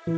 Good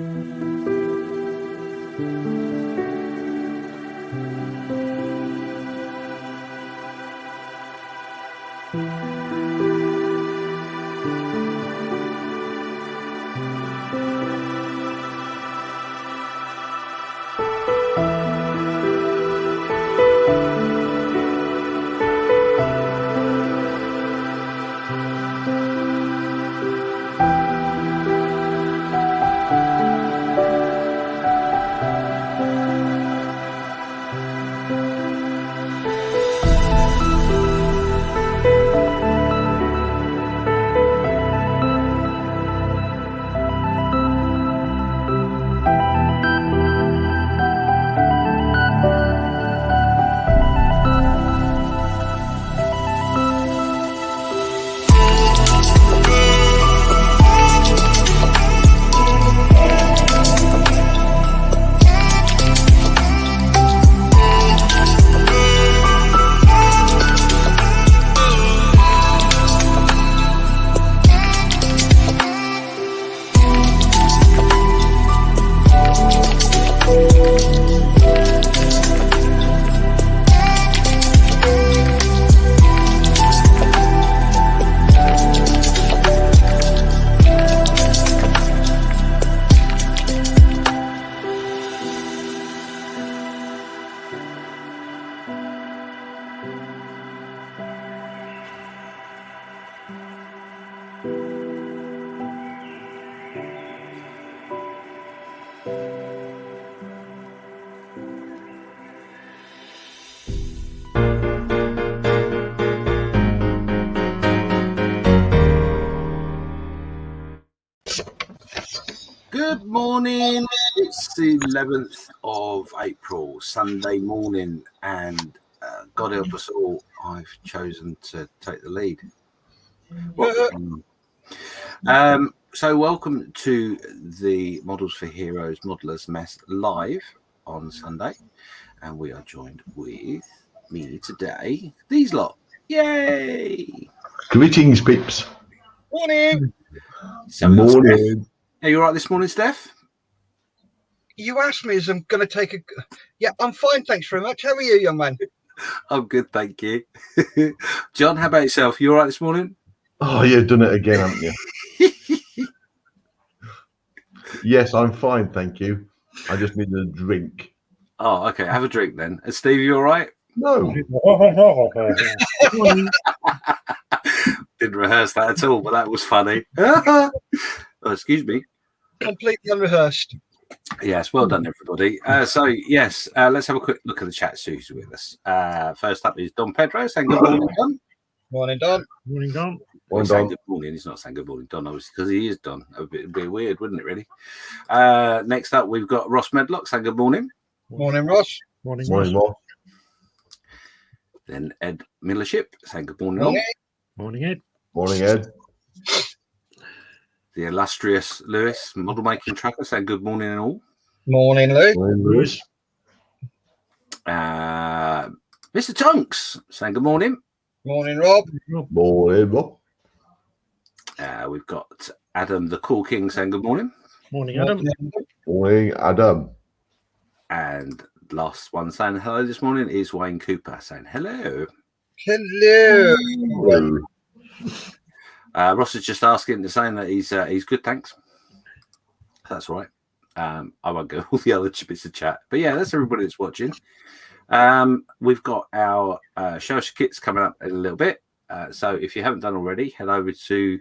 morning. It's the 11th of April, Sunday morning, and God help us all, I've chosen to take the lead. So welcome to the Models for Heroes Modelers Mess live on Sunday, and we are joined with me today, these lot. Yay! Greetings, peeps. Morning. So morning. Are you all right this morning, Steph? You asked me as I'm going to take a... Yeah, I'm fine, thanks very much. How are you, young man? I'm good, thank you. John, how about yourself? You all right this morning? Oh, you've done it again, haven't you? Yes, I'm fine, thank you. I just need a drink. Oh, okay. Have a drink then. Steve, you all right? No. Didn't rehearse that at all, but that was funny. Oh, excuse me. Completely unrehearsed. Yes, well done, everybody. Let's have a quick look at the chat who's with us. First up is Don Pedro saying good morning, Don. Morning, Don. Morning, Don. He's saying good morning. He's not saying good morning, Don, obviously, because he is Don. It'd be weird, wouldn't it, really? Next up, we've got Ross Medlock saying good morning. Morning, Ross. Morning, Morning, Ross. Ross. Then Ed Millership saying good morning. Morning. Morning, Ed. Morning, Ed. The illustrious Lewis, model making trucker, saying good morning and all. Morning, Lou. Morning, Lewis. Mr. Tonks saying good morning. Morning, Rob. Morning, Rob. We've got Adam the Cool King saying good morning. Morning, Adam. Morning, Adam. And last one saying hello this morning is Wayne Cooper saying hello. Hello. Hello. Ross is just saying that he's good, thanks. That's all right. I won't go all the other bits of chat, but yeah, that's everybody that's watching. We've got our show kits coming up in a little bit, so if you haven't done already, head over to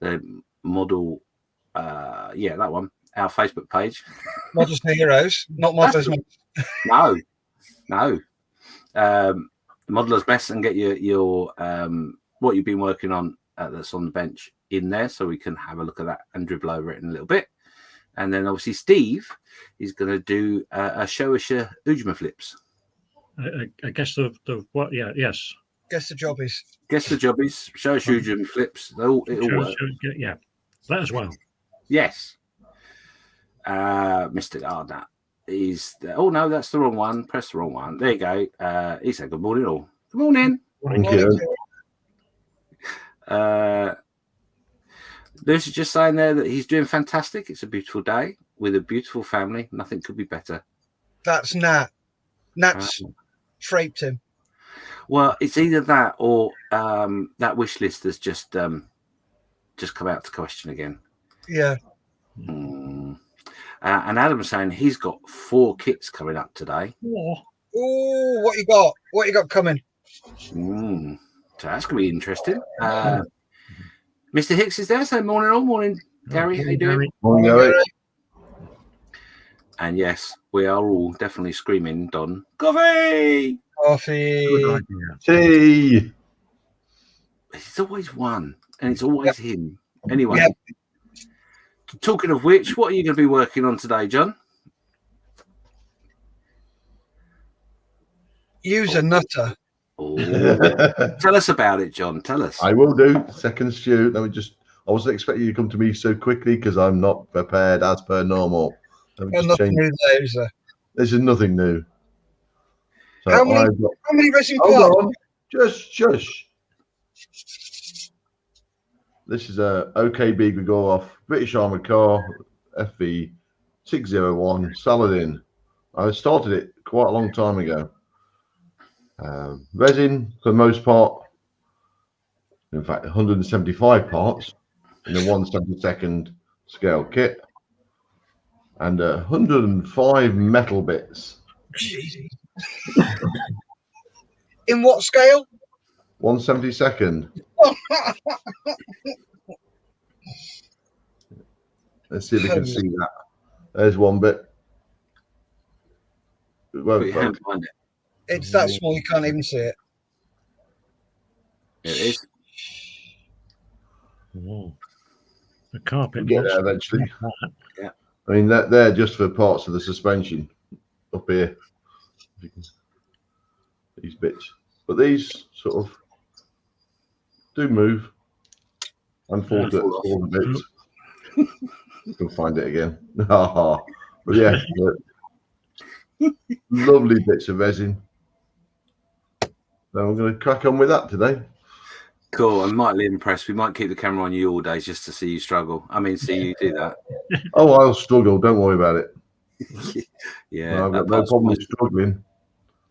the model, that one, our Facebook page. Models for Heroes, not Models. No. Modeller's Mess, and get your what you've been working on that's on the bench in there, so we can have a look at that and dribble over it in a little bit. And then obviously Steve is going to do a show us your Ujima flips. I guess the what? Yeah, yes. Guess the jobbies. Show us your Ujima flips. It'll work. Yeah, that as well. Yes. Mr. Gardner is. Oh no, that's the wrong one. Press the wrong one. There you go. He said good morning all. Good morning. Thank you. Lucy just saying there that he's doing fantastic. It's a beautiful day. with a beautiful family. Nothing could be better. That's Nat. Nat's fraped him. Well, it's either that or that wish list has just come out to question again. Yeah. And Adam's saying he's got 4 kits coming up today. Oh, what you got? What you got coming? So that's going to be interesting. Mr. Hicks is there. So morning all. Morning, Gary. How you doing? Morning, Gary. And yes, we are all definitely screaming, Don, coffee! Coffee. Tea. It's always one, and it's always him. Anyway, Yep. Talking of which, what are you going to be working on today, John? Use a nutter. Oh, tell us about it, John. Tell us. I will do. Second stew. I wasn't expecting you to come to me so quickly because I'm not prepared as per normal. Nothing new there, is there? This is nothing new. So How many resin hold parts? on. Just shush. This is a OKB Grigorov British Armoured Car FV 601 Saladin. I started it quite a long time ago. Resin for the most part, in fact 175 parts in a 1/72nd scale kit, and 105 metal bits. In what scale? 1/72nd. Let's see if we can see that. There's one bit. Put your hand behind it. It's that small you can't even see it. It is. Whoa. The carpet. We'll get there eventually. Yeah. I mean, they're just for parts of the suspension up here. These bits. But these sort of do move and fall the bits. You can find it again. But yeah, lovely bits of resin. So I'm going to crack on with that today. Cool. I'm mightily impressed. We might keep the camera on you all day just to see you struggle. I mean, see you do that. Oh, I'll struggle. Don't worry about it. Yeah. I've got no problem struggling.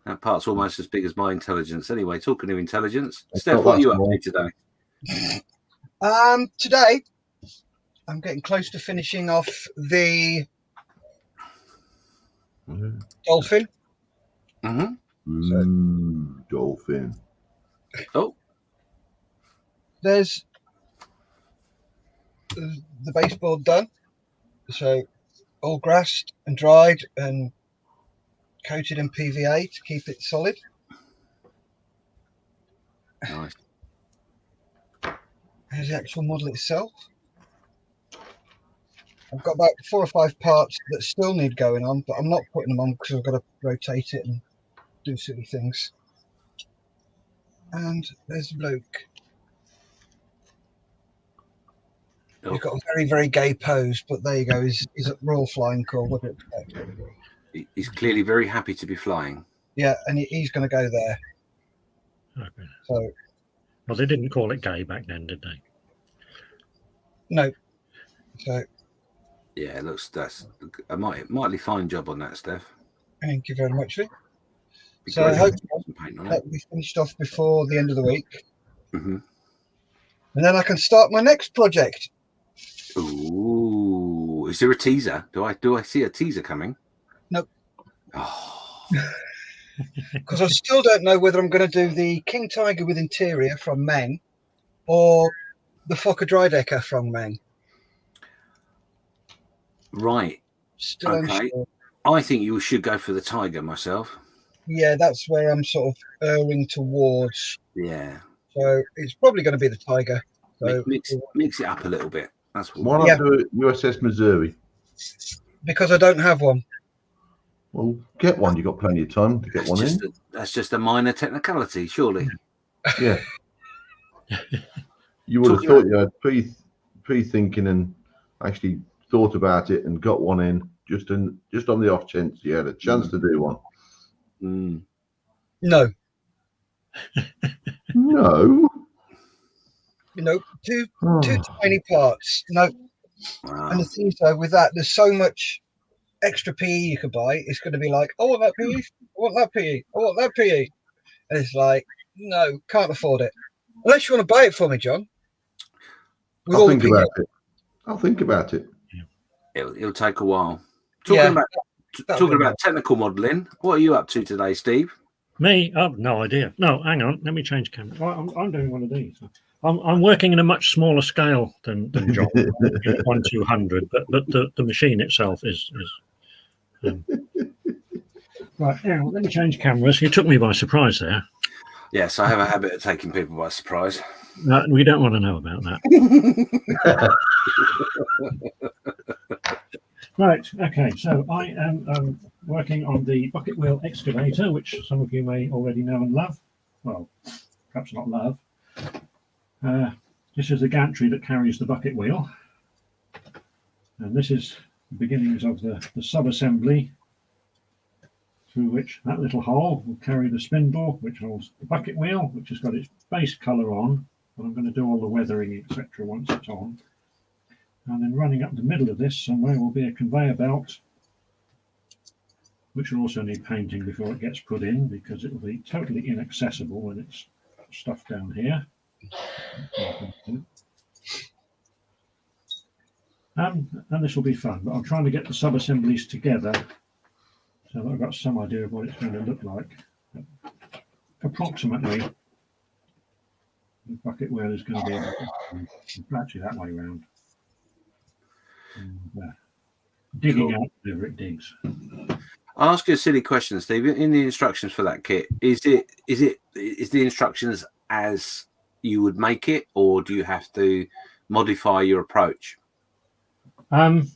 That part's almost as big as my intelligence. Anyway, talking of intelligence, It's Steph, not what are that you up small. to today? Today, I'm getting close to finishing off the Dolphin. Dolphin. Oh, There's the baseboard done. So all grassed and dried and coated in PVA to keep it solid. nice. Here's the actual model itself. I've got about 4 or 5 parts that still need going on, but I'm not putting them on because I've got to rotate it and do silly things. And there's the bloke. Oh, He's got a very, very gay pose, but there you go. He's at Royal Flying Corps. What do you expect? he's clearly very happy to be flying. Yeah, and he's going to go there. Okay. So, Well, they didn't call it gay back then, did they? no. So, Yeah, it looks that's a mightily fine job on that, Steph. thank you very much. Be So great I hope to put some paint on it. that will be finished off before the end of the week. Mm-hmm. And then I can start my next project. Ooh, is there a teaser? Do I see a teaser coming? Nope. Oh, Because I still don't know whether I'm going to do the King Tiger with interior from Meng or the Fokker Drydecker from Meng. right. Still Okay. unsure. I think you should go for the Tiger myself. Yeah, that's where I'm sort of erring towards. Yeah. So it's probably going to be the Tiger. So Mix it up a little bit. That's what. Why not Yeah. do it USS Missouri? because I don't have one. Well, get one. You've got plenty of time to get one in. That's just a minor technicality, surely. Yeah. You would have thought you had pre-thinking and actually thought about it and got one in just on the off chance you had a chance to do one. Mm. No. No. Two tiny parts. No. Wow. And the thing is, though, with that, there's so much extra PE you can buy, it's going to be like, I want that PE, I want that PE, I want that PE. And it's like, no, can't afford it. Unless you want to buy it for me, John. With I'll all think the about PE. it. I'll think about it. It'll take a while. Yeah, Talking about technical modelling, what are you up to today, Steve? Me? I've no idea. No, hang on. Let me change camera. I'm doing one of these. I'm working in a much smaller scale than John, 1/200, but the machine itself is right. Now let me change cameras. You took me by surprise there. Yes, I have a habit of taking people by surprise. No, we don't want to know about that. Right. Okay. So I am working on the bucket wheel excavator, which some of you may already know and love. Well, perhaps not love. This is the gantry that carries the bucket wheel, and this is the beginnings of the sub-assembly through which that little hole will carry the spindle, which holds the bucket wheel, which has got its base colour on. But I'm going to do all the weathering, etc. once it's on. And then running up the middle of this somewhere will be a conveyor belt, which will also need painting before it gets put in, because it will be totally inaccessible when it's stuffed down here. And this will be fun, but I'm trying to get the sub-assemblies together so that I've got some idea of what it's going to look like. Approximately, the bucket wheel is going to be actually that way around. And, digging out wherever it digs. I'll ask you a silly question, Steve. In the instructions for that kit, is the instructions as you would make it, or do you have to modify your approach? The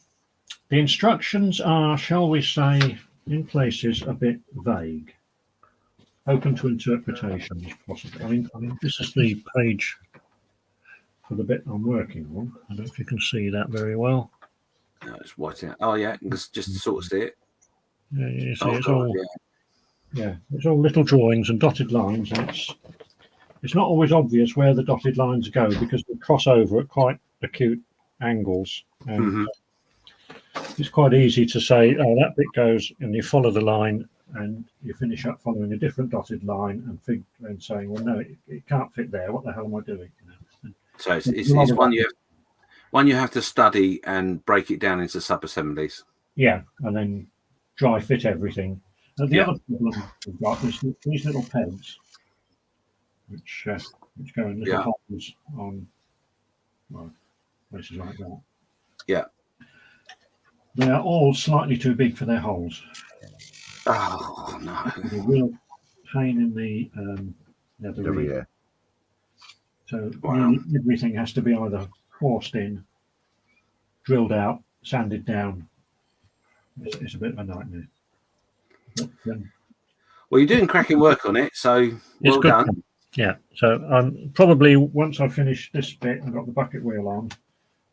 instructions are, shall we say, in places a bit vague, open to interpretation, possibly. I mean, this is the page for the bit I'm working on. I don't know if you can see that very well. No, it's whiting out. Oh yeah, just sort of see it. Yeah, you see, it's God, all it's all little drawings and dotted lines, and it's not always obvious where the dotted lines go because they cross over at quite acute angles, and it's quite easy to say, oh, that bit goes, and you follow the line, and you finish up following a different dotted line and saying, well, no, it can't fit there. What the hell am I doing? You know? So it's one you have to study and break it down into sub-assemblies. Yeah, and then dry fit everything. And the other problem we've got is these little pegs, which go in little holes on places like that. Yeah. They are all slightly too big for their holes. Oh no! It's a real pain in the rear. So everything has to be either forced in, drilled out, sanded down. It's a bit of a nightmare. But, well, you're doing cracking work on it, so well done. Yeah. So probably once I finish this bit and got the bucket wheel on,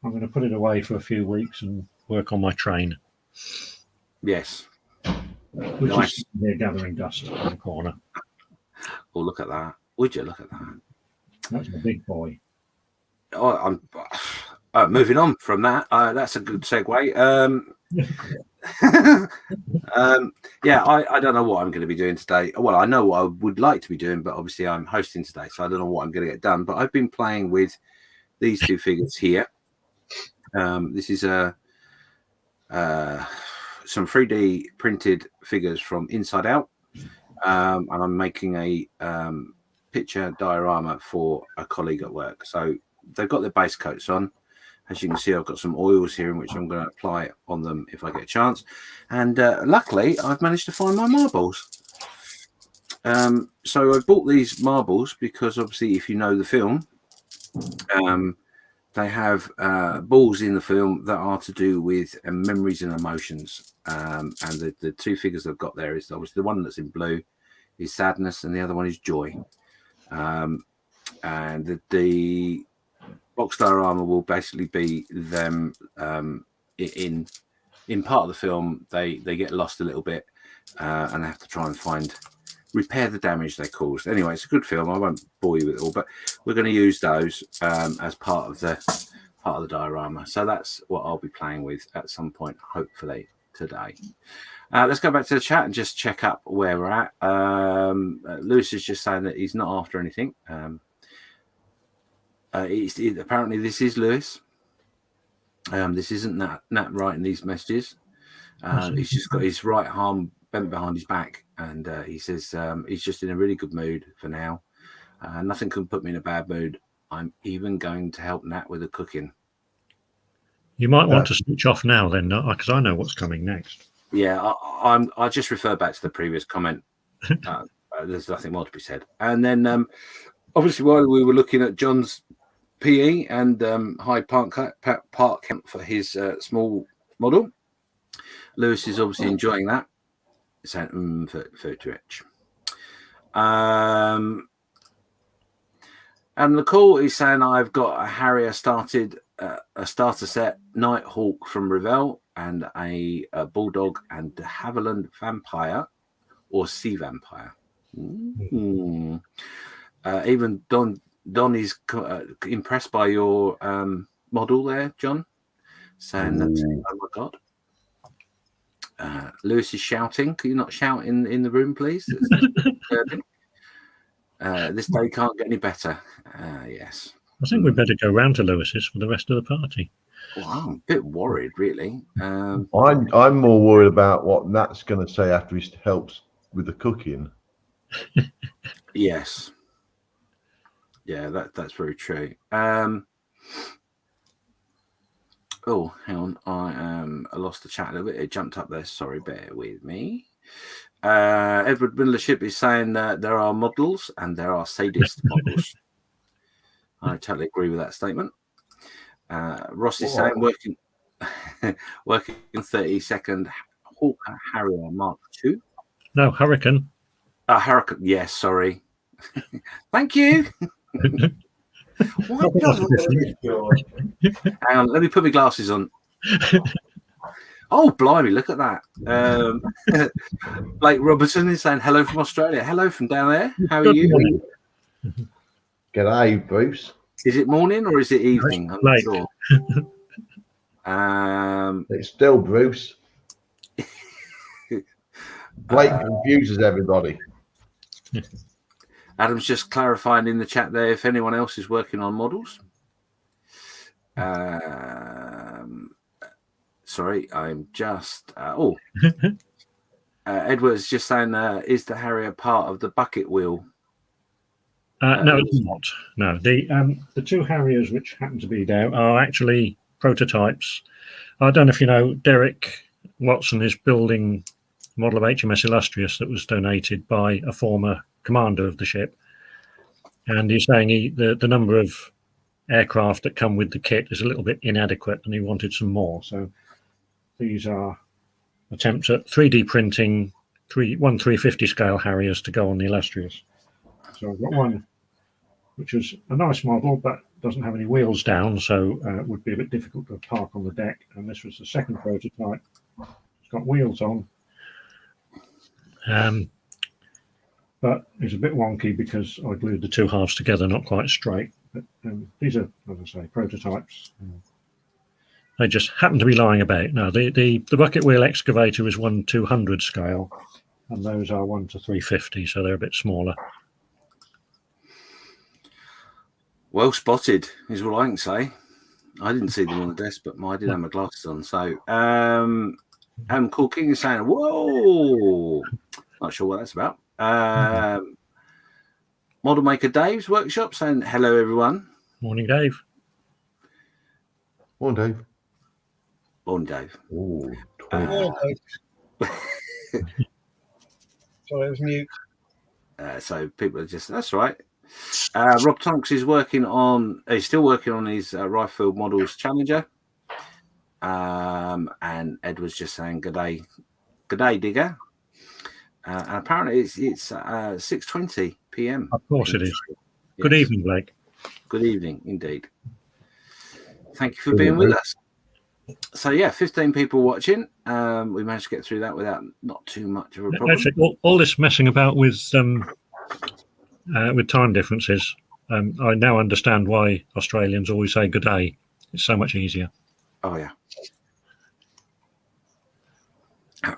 I'm going to put it away for a few weeks and work on my train. Yes. Which is here gathering dust in the corner. Oh, look at that! Would you look at that? That's a big boy. Oh, I'm moving on from that. That's a good segue. I don't know what I'm going to be doing today. Well, I know what I would like to be doing, but obviously I'm hosting today, so I don't know what I'm going to get done. But I've been playing with these two figures here. This is some 3D printed figures from Inside Out, and I'm making a picture diorama for a colleague at work. So they've got their base coats on. As you can see, I've got some oils here in which I'm going to apply on them if I get a chance. And luckily, I've managed to find my marbles. So I bought these marbles because obviously, if you know the film, they have balls in the film that are to do with memories and emotions. And the two figures I've got there is obviously the one that's in blue is sadness, and the other one is joy. And the box diorama will basically be them in part of the film. They get lost a little bit and have to try and repair the damage they caused. Anyway, it's a good film. I won't bore you with it all, but we're going to use those as part of the diorama. So that's what I'll be playing with at some point, hopefully. today. Let's go back to the chat and just check up where we're at. Lewis is just saying that he's not after anything. Apparently this is Lewis. This isn't Nat writing these messages. He's just got his right arm bent behind his back, and he says he's just in a really good mood for now. Nothing can put me in a bad mood. I'm even going to help Nat with the cooking. You might want to switch off now then, because I know what's coming next. Yeah, I just refer back to the previous comment. There's nothing more to be said. And then, obviously, while we were looking at John's PE and high park count for his small model, Lewis is obviously enjoying that. Saying for Twitch. And Nicole is saying I've got a Harrier a starter set, Nighthawk from Revell, and a Bulldog and de Havilland Vampire or Sea Vampire. Even Don is impressed by your model there, John, saying that, oh my God. Lewis is shouting. Can you not shout in the room, please? This day can't get any better. Yes. I think we'd better go round to Lewis's for the rest of the party. Well, I'm a bit worried, really. I'm more worried about what Nat's going to say after he helps with the cooking. Yes. Yeah, that's very true. Oh, hang on. I lost the chat a little bit. It jumped up there. Sorry, bear with me. Edward Millership is saying that there are models and there are sadist models. I totally agree with that statement. Ross is saying working 32nd Hawker Harrier Mark II. No, Hurricane. Hurricane. Yes, sorry. Thank you. Hang on, let me put my glasses on. Oh, blimey, look at that. Blake Robertson is saying hello from Australia. Hello from down there. How are you? G'day, Bruce. Is it morning or is it evening? I'm not sure. It's still Bruce. Blake confuses everybody. Adam's just clarifying in the chat there if anyone else is working on models. Sorry, I'm just... Edward's just saying, is the Harrier part of the bucket wheel? No, it's not. No, the two Harriers which happen to be there are actually prototypes. I don't know if you know, Derek Watson is building a model of HMS Illustrious that was donated by a former commander of the ship, and he's saying the number of aircraft that come with the kit is a little bit inadequate and he wanted some more. So these are attempts at 3D printing 350 scale Harriers to go on the Illustrious. So I've got one which is a nice model but doesn't have any wheels down, so it would be a bit difficult to park on the deck, and this was the second prototype. It's got wheels on. But it's a bit wonky because I glued the two halves together, not quite straight. But these are, as I say, prototypes. They just happen to be lying about. Now, the bucket wheel excavator is 1/200 scale, and those are 1/350, so they're a bit smaller. Well spotted, is what I can say. I didn't see them on the desk, but I did have my glasses on. So, Cool King is saying, whoa! Not sure what that's about. Model Maker Dave's workshop saying hello, everyone. Morning, Dave. Morning, Dave. Morning, Dave. Ooh, Sorry, it was mute. So people are just, that's right. Rob Tonks is he's still working on his Riflefield Models Challenger. And Ed was just saying, good day, Digger. And apparently it's 6:20 p.m. Of course it is. Yes. Good evening, Blake. Good evening, indeed. Thank you for being with us. So, 15 people watching. We managed to get through that without not too much of a problem. Actually, all this messing about with time differences, I now understand why Australians always say good day. It's so much easier. Oh, yeah.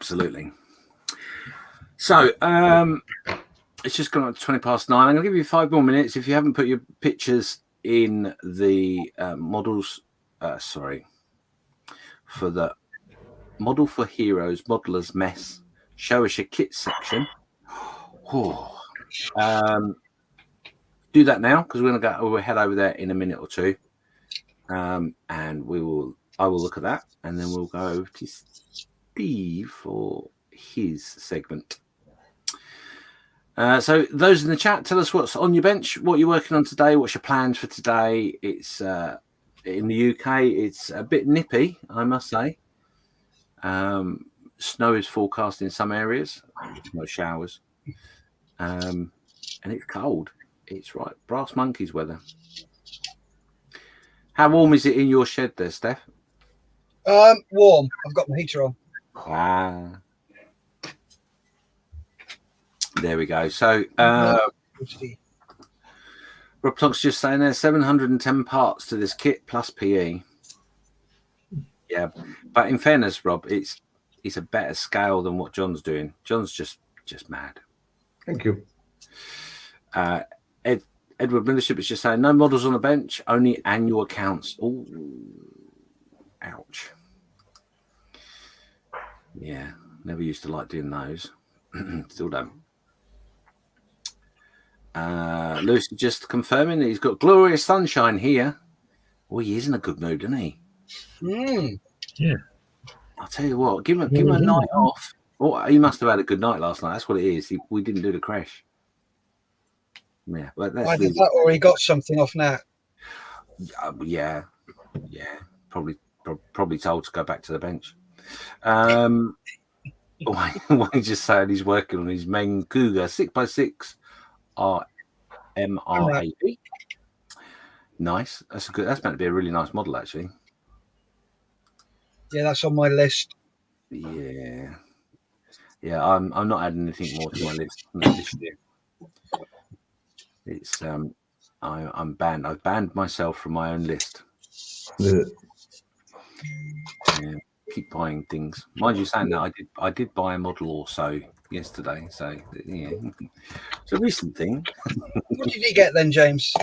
Absolutely. So it's just gone up to 20 past 9. I'm going to give you 5 more minutes. If you haven't put your pictures in the models, for the Model for Heroes Modeller's Mess Show Us Your Kit section. Do that now, because we'll head over there in a minute or two, and I will look at that, and then we'll go over to Steve for his segment. So those in the chat, tell us what's on your bench, what you're working on today, what's your plans for today. It's in the UK, it's a bit nippy, I must say. Snow is forecast in some areas, no showers, and it's cold. It's right, brass monkeys weather. How warm is it in your shed there, Steph? Warm. I've got my heater on. There we go. So Rob Talk's just saying there's 710 parts to this kit plus PE. Yeah, but in fairness, Rob, it's a better scale than what John's doing. John's just mad. Thank you. Edward Millership is just saying no models on the bench, only annual accounts. Oh, ouch. Yeah, never used to like doing those. Still don't. Lewis is just confirming that he's got glorious sunshine here. Oh, he is in a good mood, isn't he? Yeah. I'll tell you what, give him a night off. Oh, he must have had a good night last night. That's what it is. We didn't do the crash. Yeah, but that's Either that or he got something off now. Yeah. Probably told to go back to the bench. Wayne just saying he's working on his main Cougar 6x6 RMRAB. Nice. That's meant to be a really nice model, actually. Yeah, that's on my list. Yeah. I'm not adding anything more to my list this year. It's I'm banned. I've banned myself from my own list. Yeah, keep buying things. Mind you, saying that I did buy a model or so yesterday. So yeah, it's a recent thing. What did you get then, James?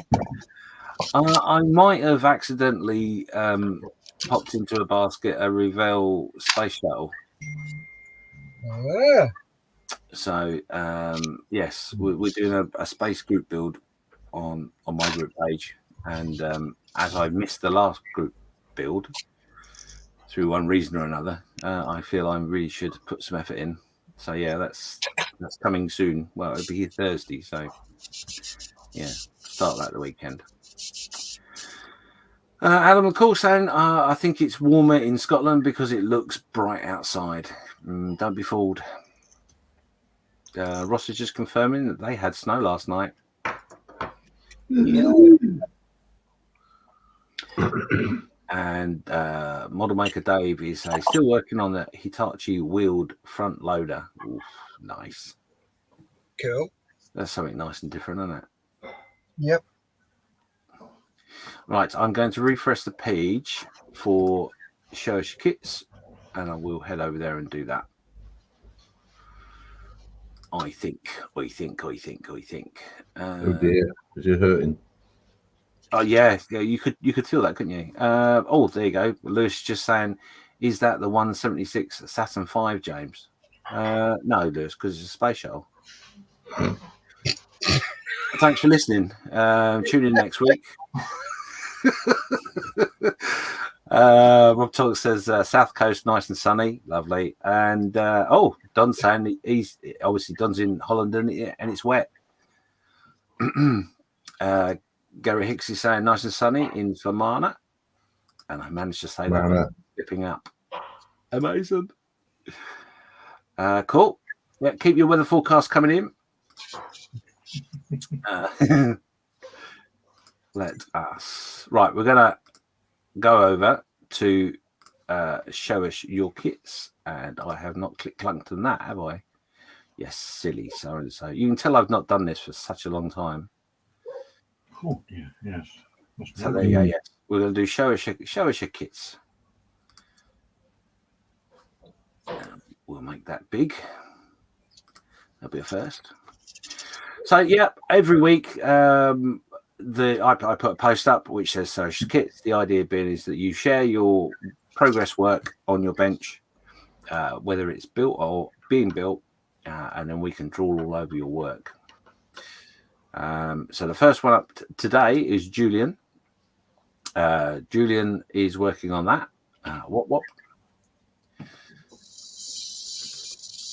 I might have accidentally popped into a basket a Revell space shuttle. So yes, we're doing a space group build on my group page, and as I missed the last group build through one reason or another, I feel I really should put some effort in. So yeah, that's coming soon. Well, it'll be here Thursday, so yeah, start that the weekend. Adam McCall saying, I think it's warmer in Scotland because it looks bright outside. Don't be fooled. Ross is just confirming that they had snow last night. Yeah. And model maker Dave is still working on the Hitachi wheeled front loader. Oof, nice. Cool. That's something nice and different, isn't it? Yep. Right, I'm going to refresh the page for Show Us Your Kits, and I will head over there and do that. I think. Oh dear, is it hurting? Oh yeah, you could feel that, couldn't you? Oh, there you go. Lewis just saying, is that the 176 Saturn V, James? No, Lewis, because it's a space shuttle. Thanks for listening. Tune in next week. Rob Talk says South Coast nice and sunny, lovely. And Don's saying he's obviously Don's in Holland and it's wet. Gary Hicks is saying nice and sunny in Fermanagh, and I managed to say that dipping up. Amazing. Cool. Yeah, keep your weather forecast coming in. Let us. Right, we're gonna go over to Show Us Your Kits, and I have not click-clunked on that, have I? Yes, silly so and so. You can tell I've not done this for such a long time. Oh yeah, yes. So there you go. Yes, we're going to do Show Us Your Kits. We'll make that big. That'll be a first. So yeah, every week I put a post up which says social kits. The idea being is that you share your progress work on your bench, whether it's built or being built, and then we can draw all over your work. So the first one up today is Julian. Julian is working on that. What?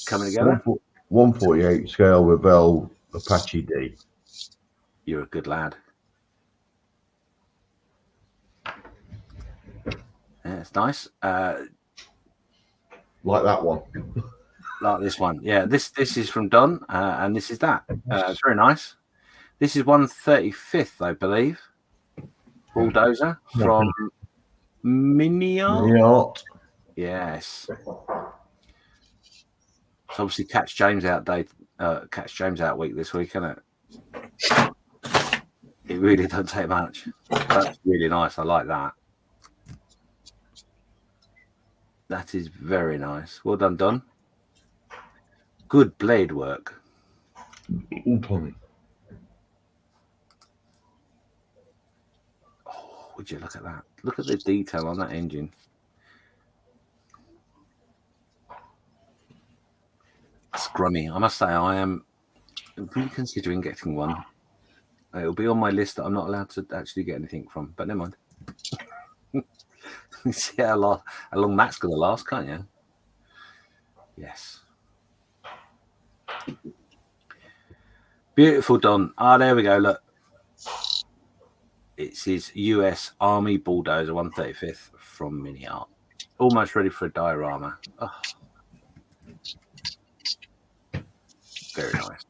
Coming together. 148 scale Revell Apache D. You're a good lad. Yeah, it's nice. Like that one. Like this one. Yeah, this is from Don, and this is that. It's very nice. This is 135th, I believe. Bulldozer from Miniart. Yes. It's obviously Catch James out day. Catch James out week this week, isn't it? It really doesn't take much. That's really nice. I like that. That is very nice. Well done, Don. Good blade work. Tommy. Oh, would you look at that? Look at the detail on that engine. Scrummy. I must say, I am really considering getting one. It'll be on my list that I'm not allowed to actually get anything from, but never mind. See how long that's going to last, can't you? Yes. Beautiful, Don. There we go. Look. It's his US Army Bulldozer 135th from Mini Art. Almost ready for a diorama. Oh. Very nice.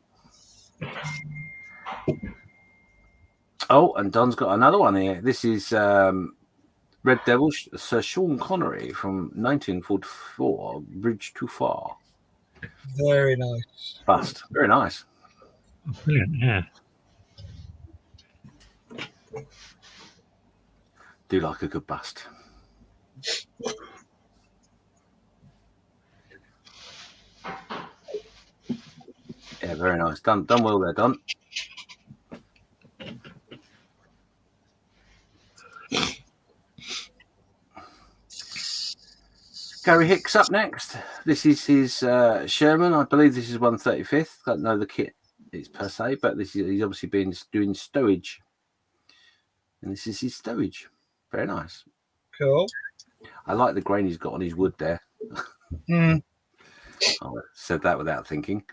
Oh, and Don's got another one here. This is Red Devil Sir Sean Connery from 1944, Bridge Too Far. Very nice. Bust. Very nice. Brilliant, yeah. Do like a good bust. Yeah, very nice. Done well there, Don. Gary Hicks up next. This is his Sherman. I believe this is 135th. Don't know the kit it's per se, but he's obviously been doing stowage. And this is his stowage. Very nice. Cool. I like the grain he's got on his wood there. Mm. I said that without thinking.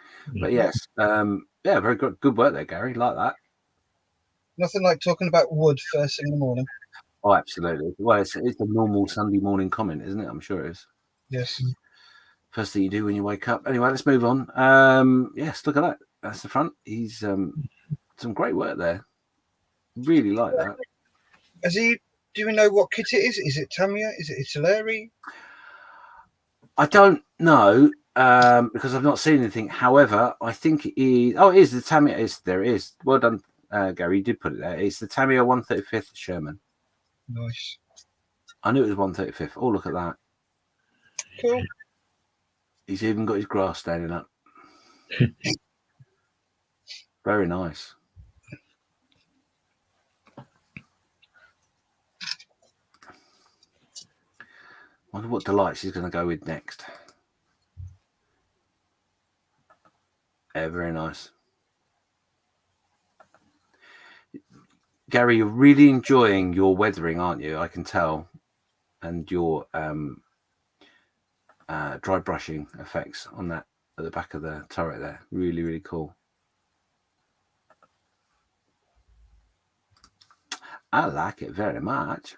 But yes, yeah, very good work there, Gary. Like that. Nothing like talking about wood first thing in the morning. Oh, absolutely. Well, it's a normal Sunday morning comment, isn't it? I'm sure it is. Yes. First thing you do when you wake up. Anyway, let's move on. Yes, look at that. That's the front. He's some great work there. Really like that. Do we know what kit it is? Is it Tamiya? Is it Italeri? I don't know because I've not seen anything. However, I think it is. Oh, it is the Tamiya. There it is. Well done, Gary. You did put it there. It's the Tamiya 135th Sherman. Nice. I knew it was 135th. Oh, look at that. Cool. He's even got his grass standing up. Very nice. Wonder what delights he's going to go with next. Yeah, very nice. Gary, you're really enjoying your weathering, aren't you? I can tell. And your dry brushing effects on that at the back of the turret there. Really, really cool. I like it very much.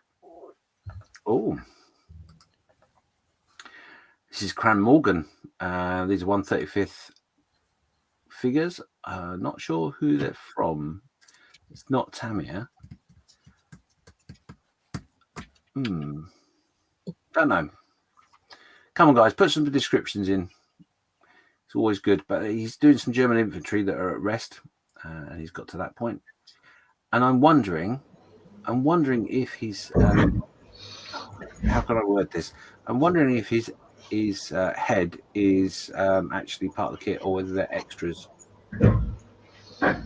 Oh. This is Cran Morgan. These are 135th figures. Not sure who they're from. It's not Tamiya. Don't know. Come on, guys. Put some descriptions in. It's always good. But he's doing some German infantry that are at rest. And he's got to that point. And I'm wondering if he's... how can I word this? I'm wondering if he's his head is actually part of the kit or whether they're extras. They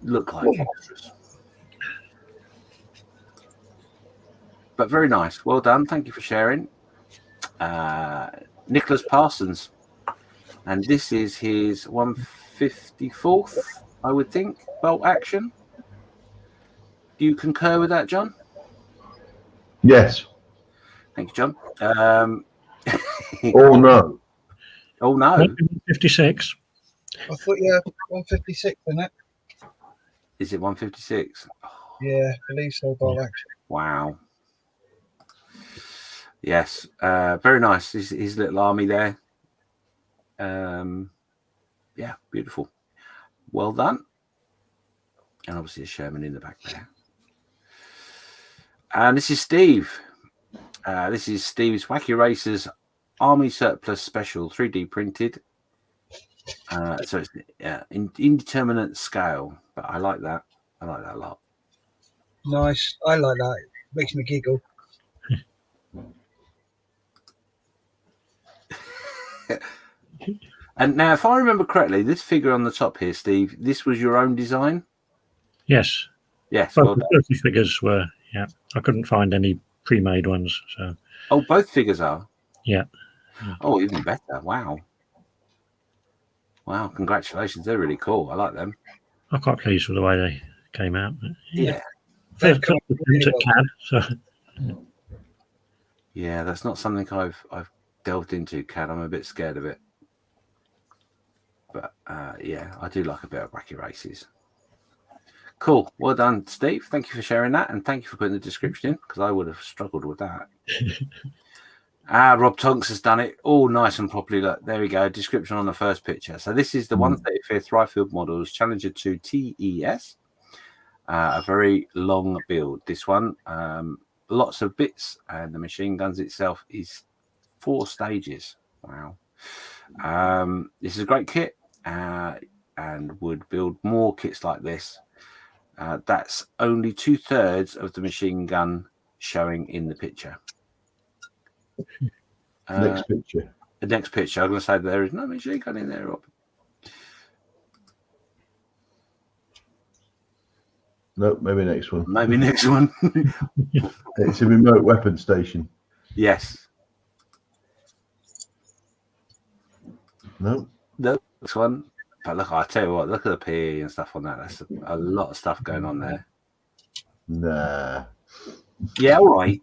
look like extras. But very nice. Well done. Thank you for sharing. Nicholas Parsons. And this is his 154th, I would think, bolt action. Do you concur with that, John? Yes. Thank you, John. Oh, no. Oh, no. 56. I thought you had 156 in it. Is it 156? Yeah, I believe so, bolt action. Wow. Yes. Very nice. His little army there. Yeah, beautiful. Well done. And obviously a Sherman in the back there. And this is Steve. This is Steve's Wacky Racers Army Surplus Special 3D printed. So it's indeterminate scale, but I like that. I like that a lot. Nice. I like that. It makes me giggle. And now, if I remember correctly, this figure on the top here, Steve, this was your own design? Yes. Yes. Both Well done. the figures were, yeah. I couldn't find any pre-made ones. So. Oh, both figures are? Yeah. Oh, even better. Wow. Wow, congratulations. They're really cool. I like them. I'm quite pleased with the way they came out. Yeah. Fair really at CAD, so. Yeah, that's not something I've delved into, CAD. I'm a bit scared of it. But yeah, I do like a bit of Wacky Races. Cool. Well done, Steve. Thank you for sharing that, and thank you for putting the description in, because I would have struggled with that. Rob Tonks has done it all nice and properly. Look, there we go. Description on the first picture. So this is the 135th Rifle Models Challenger 2 TES. A very long build. This one, lots of bits, and the machine guns itself is 4 stages. Wow. This is a great kit, and would build more kits like this. That's only 2/3 of the machine gun showing in the picture. Next picture. The next picture. I'm going to say there is no machine gun in there, Rob. No, maybe next one. Maybe next one. It's a remote weapon station. Yes. No. No, this one. But look, I tell you what, look at the PE and stuff on that. That's a lot of stuff going on there. Nah. Yeah, all right.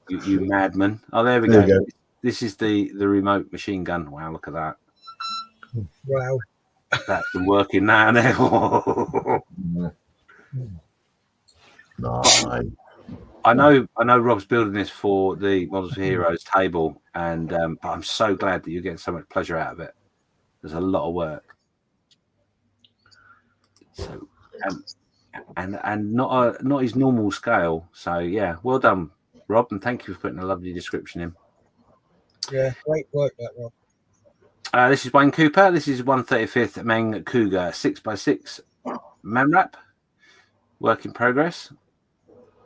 You madman. Oh, there we There go. you go. This is the remote machine gun. Wow, look at that. Wow. That's been working now and there. Nice. I know Rob's building this for the Models for Heroes table, and but I'm so glad that you're getting so much pleasure out of it. There's a lot of work. So and not his normal scale. So yeah, well done, Rob, and thank you for putting a lovely description in. Yeah, great work, that Rob. This is Wayne Cooper. This is 135th Meng Cougar 6x6 MANRAP. Work in progress.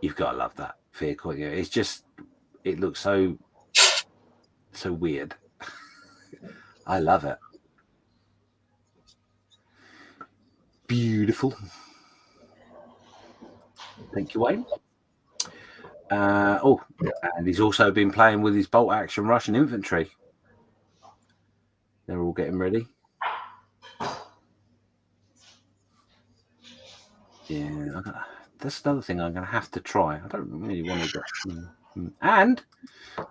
You've got to love that vehicle. Yeah, it's just, it looks so weird. I love it. Beautiful. Thank you, Wayne. And he's also been playing with his bolt action Russian infantry. They're all getting ready. Yeah, that's another thing I'm going to have to try. I don't really want to get. And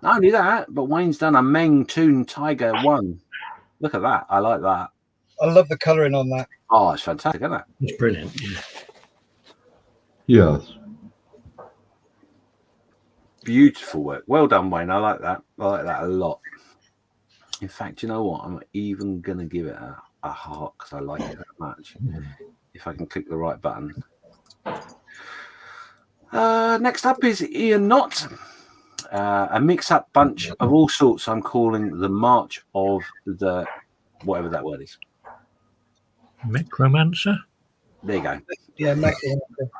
not only that, but Wayne's done a Meng Toon Tiger 1. Look at that. I like that. I love the colouring on that. Oh, it's fantastic, isn't it? It's brilliant. Yes. Beautiful work. Well done, Wayne. I like that. I like that a lot. In fact, you know what? I'm even going to give it a heart because I like it that much. If I can click the right button. Next up is Ian Knott. A mix-up bunch of all sorts. I'm calling the March of the whatever that word is. Necromancer? There you go. Yeah, Necromancer.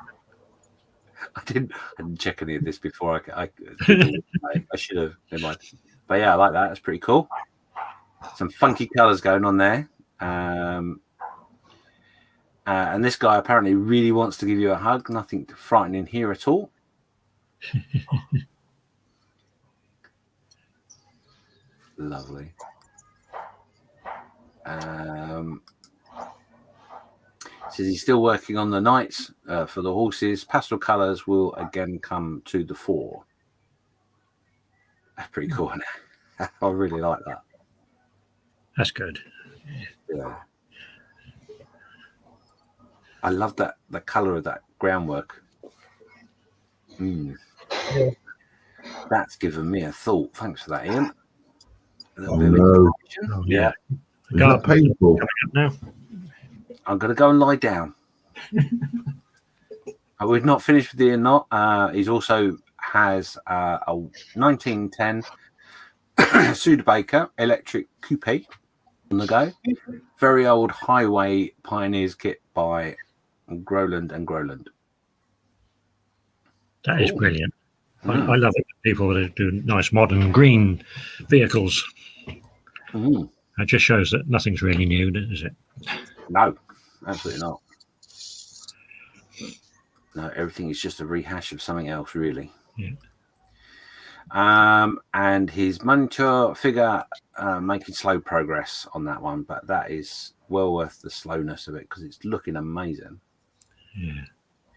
I didn't check any of this before. I should have. Never mind. But yeah, I like that. It's pretty cool. Some funky colours going on there. And this guy apparently really wants to give you a hug. Nothing frightening here at all. Lovely. Says he's still working on the knights for the horses. Pastel colours will again come to the fore. That's pretty cool. I really like that. That's good. Yeah. I love that the colour of that groundwork. Yeah. That's given me a thought. Thanks for that, Ian. A little Oh, bit of no. information. Oh, Yeah. Is that painful? Coming up now. I'm going to go and lie down. We've not finished with Ian Knott. He's also has a 1910 Studebaker electric coupe on the go. Very old highway pioneers kit by Groland and Groland. That is brilliant. I love it when people that do nice modern green vehicles. Mm. It just shows that nothing's really new, does it? No, absolutely not. No, everything is just a rehash of something else, really. Yeah. And his miniature figure making slow progress on that one, but that is well worth the slowness of it because it's looking amazing. Yeah.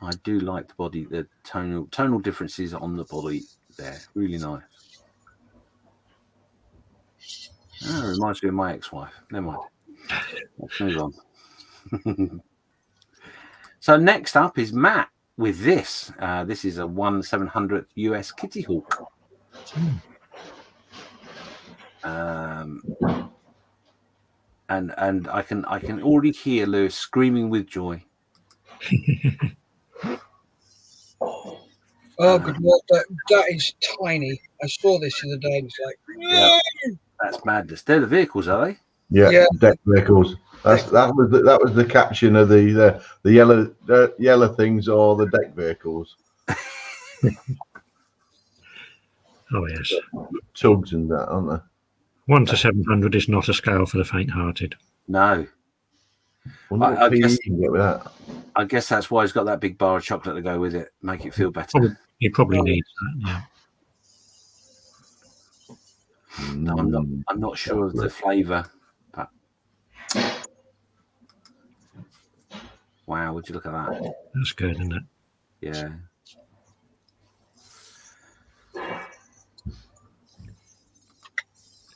I do like the body, the tonal differences on the body there. Really nice. Reminds me of my ex-wife. Never mind. Let's move on. So next up is Matt with this. This is a 1/700th US Kitty Hawk. And I can already hear Lewis screaming with joy. Oh, good Lord, that is tiny. I saw this the other day and it's like, no! That's madness. They're the vehicles, are they? Yeah, deck vehicles. That was the caption of the yellow things are the deck vehicles. Oh, yes. Tugs and that, aren't they? 1 to 700 is not a scale for the faint-hearted. No. I guess you can get with that. I guess that's why he's got that big bar of chocolate to go with it. Make it feel better. He probably needs that, yeah. No, I'm not sure of the flavour. But wow, would you look at that? That's good, isn't it? Yeah.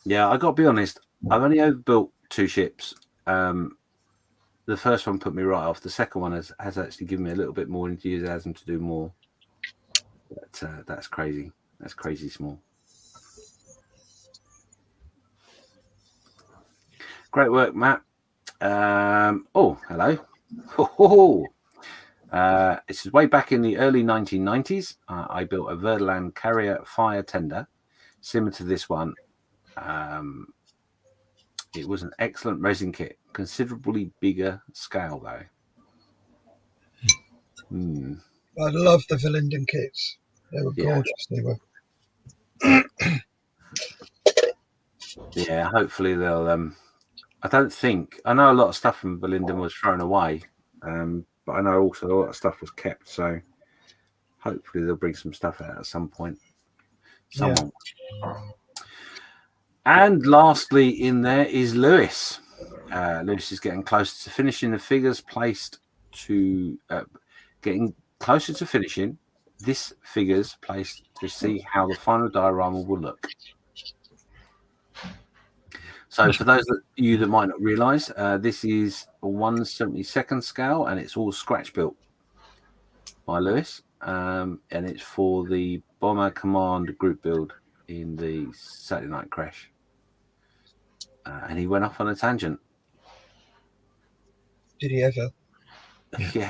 Yeah, I got to be honest. I've only overbuilt 2 ships. The first one put me right off. The second one has actually given me a little bit more enthusiasm to do more. But that's crazy. That's crazy small. Great work, Matt. Oh, hello. This is way back in the early 1990s. I built a Verdeland Carrier fire tender, similar to this one. It was an excellent resin kit, considerably bigger scale though. I love the Verlinden kits. They were gorgeous. They were. Yeah, hopefully they'll. I know a lot of stuff from Verlinden was thrown away, but I know also a lot of stuff was kept. So hopefully they'll bring some stuff out at some point. Someone. Yeah. And lastly, in there is Lewis. Lewis is getting closer to finishing the figures placed to getting closer to finishing. This figures placed to see how the final diorama will look. So for those of you that might not realise, this is a 1/72nd scale and it's all scratch built by Lewis. And it's for the Bomber Command group build in the Saturday Night Crash. And he went off on a tangent. Did he ever? Yeah.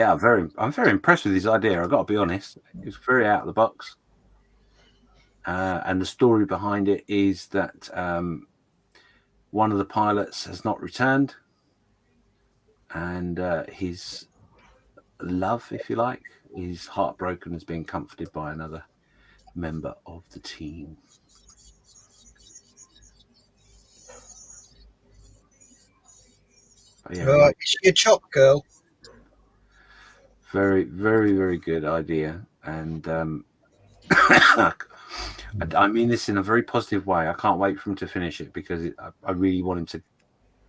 I'm very impressed with his idea. I've got to be honest. It's very out of the box. And the story behind it is that one of the pilots has not returned, and his love, if you like, is heartbroken, has been comforted by another member of the team. But yeah, Right, is she a chop girl? very, very, very good idea. And I mean this in a very positive way. I can't wait for him to finish it because I really want him to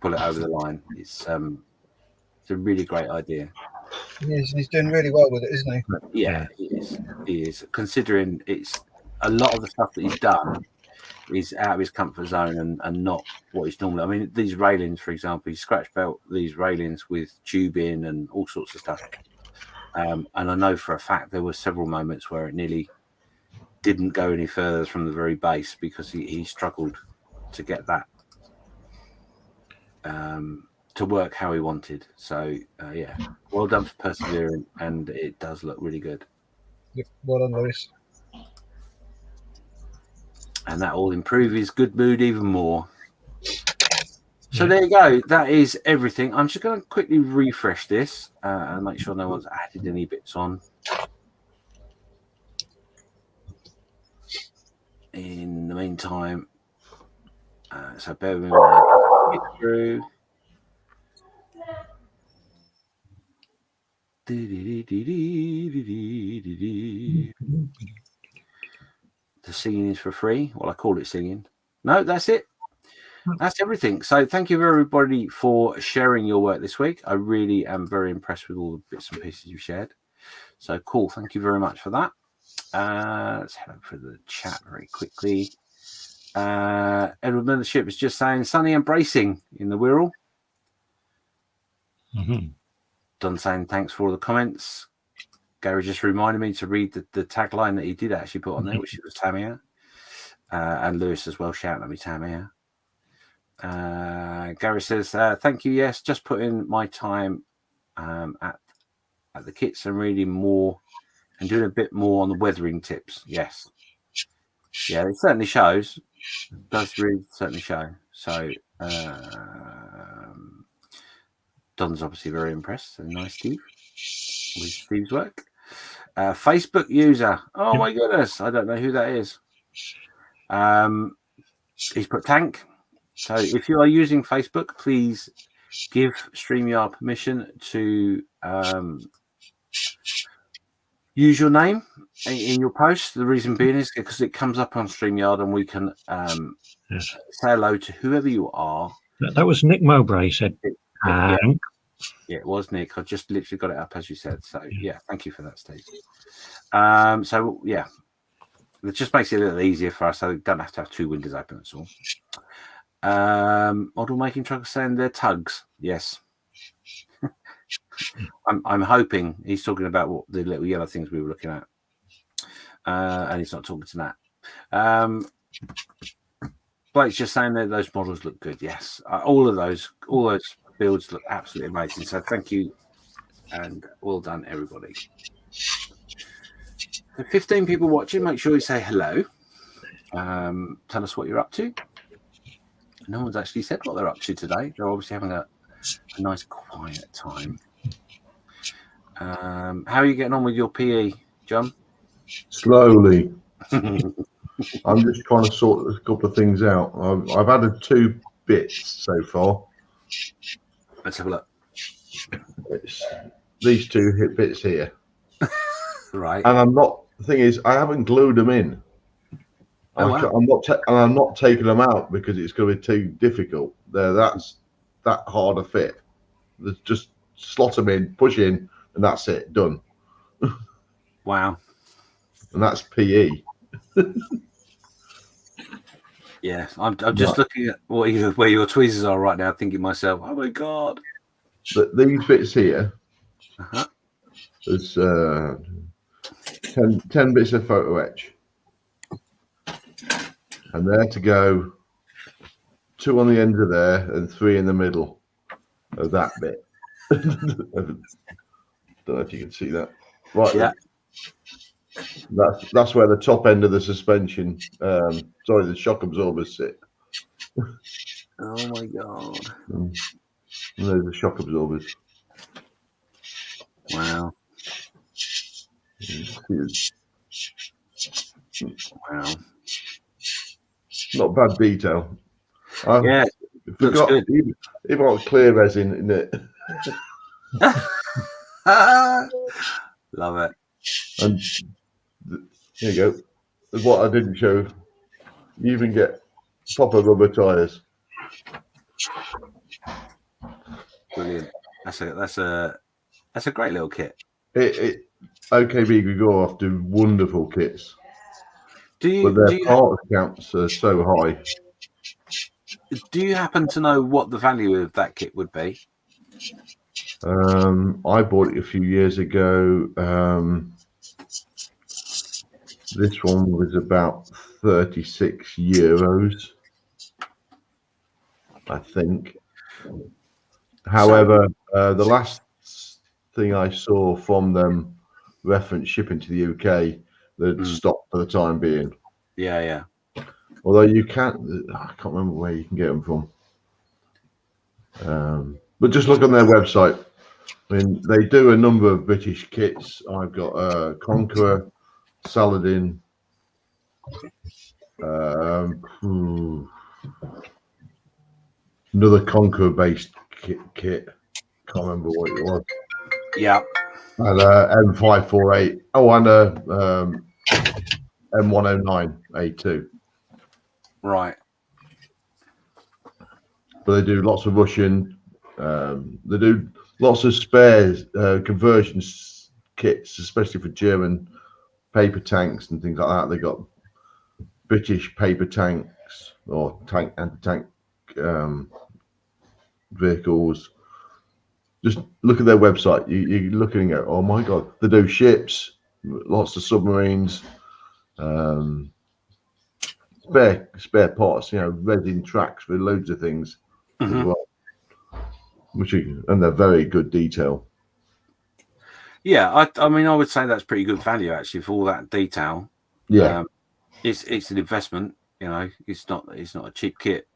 pull it over the line. It's a really great idea. He's doing really well with it, isn't he? Yeah, he is. He is. Considering it's a lot of the stuff that he's done is out of his comfort zone and not what he's normally. I mean, these railings, for example, he scratch built these railings with tubing and all sorts of stuff. And I know for a fact there were several moments where it nearly didn't go any further from the very base because he struggled to get that to work how he wanted. So yeah, well done for persevering, and it does look really good. Well done, Lewis. And that will improve his good mood even more. So there you go. That is everything. I'm just going to quickly refresh this and make sure no one's added any bits on. In the meantime, so bear with me while I get through. The singing is for free. Well, I call it singing. No, that's it. That's everything. So thank you everybody for sharing your work this week. I really am very impressed with all the bits and pieces you've shared. So cool. Thank you very much for that. Let's head over to the chat very quickly. Edward Millership is just saying sunny and bracing in the Wirral. Don saying thanks for all the comments. Gary just reminded me to read the tagline that he did actually put on there, which was Tamia. And Lewis as well shouting at me, Tamia. Gary says, thank you. Yes, just put in my time at the kits and reading more and doing a bit more on the weathering tips. Yes. Yeah, it certainly shows. It does really certainly show. So Don's obviously very impressed. So nice, Steve, with Steve's work. Facebook user. Oh my goodness. I don't know who that is. He's put tank. So if you are using Facebook, please give StreamYard permission to use your name in your post. The reason being is because it comes up on StreamYard and we can say hello to whoever you are. That was Nick Mowbray said. Yeah, it was Nick. I just literally got it up as you said. So yeah, thank you for that, Steve. So yeah, it just makes it a little easier for us. So we don't have to have two windows open. That's all. Model making trucks saying they're tugs. Yes. I'm hoping he's talking about what the little yellow things we were looking at. And he's not talking to that. Blake's just saying that those models look good. Yes. All those builds look absolutely amazing. So thank you and well done, everybody. So 15 people watching, make sure you say hello. Tell us what you're up to. No one's actually said what they're up to today. They're obviously having a nice quiet time. How are you getting on with your PE, John? Slowly. I'm just trying to sort a couple of things out. I've added 2 bits so far. Let's have a look. It's these 2 bits here. Right. And the thing is, I haven't glued them in. Oh, wow. I'm not taking them out because it's going to be too difficult. That's that hard a fit. Just slot them in, push in, and that's it. Done. Wow. And that's PE. Yeah, I'm just looking at where your tweezers are right now, thinking to myself, oh my god. But these bits here, there's 10 bits of photo etch. And there to go 2 on the end of there and 3 in the middle of that bit. Don't know if you can see that. Right. Yeah. That's where the top end of the suspension, the shock absorbers sit. Oh my god. And there's the shock absorbers. Wow. Wow. Not bad detail. I Yeah, looks forgot good. even got clear resin in it. Love it. And here you go. What I didn't show, you even get proper rubber tyres. Brilliant. That's a great little kit. OKB Grigorov do wonderful kits, but their parts counts are so high. Do you happen to know what the value of that kit would be? I bought it a few years ago. This one was about 36 euros, I think. However, the last thing I saw from them reference shipping to the UK, they'd stopped for the time being. Yeah. Although you can't, I can't remember where you can get them from. But just look on their website. I mean, they do a number of British kits. I've got Conqueror, Saladin, another Conqueror-based kit. Can't remember what it was. Yeah. And M548. Oh, and M109A2. Right. But they do lots of Russian. They do lots of spares conversions kits, especially for German paper tanks and things like that. They got British paper tanks or anti-tank vehicles. Just look at their website. You're looking at, oh my god, they do ships, lots of submarines, spare parts. Resin tracks for loads of things as well. And they're very good detail. Yeah, I mean, I would say that's pretty good value actually for all that detail. Yeah, it's an investment. It's not a cheap kit.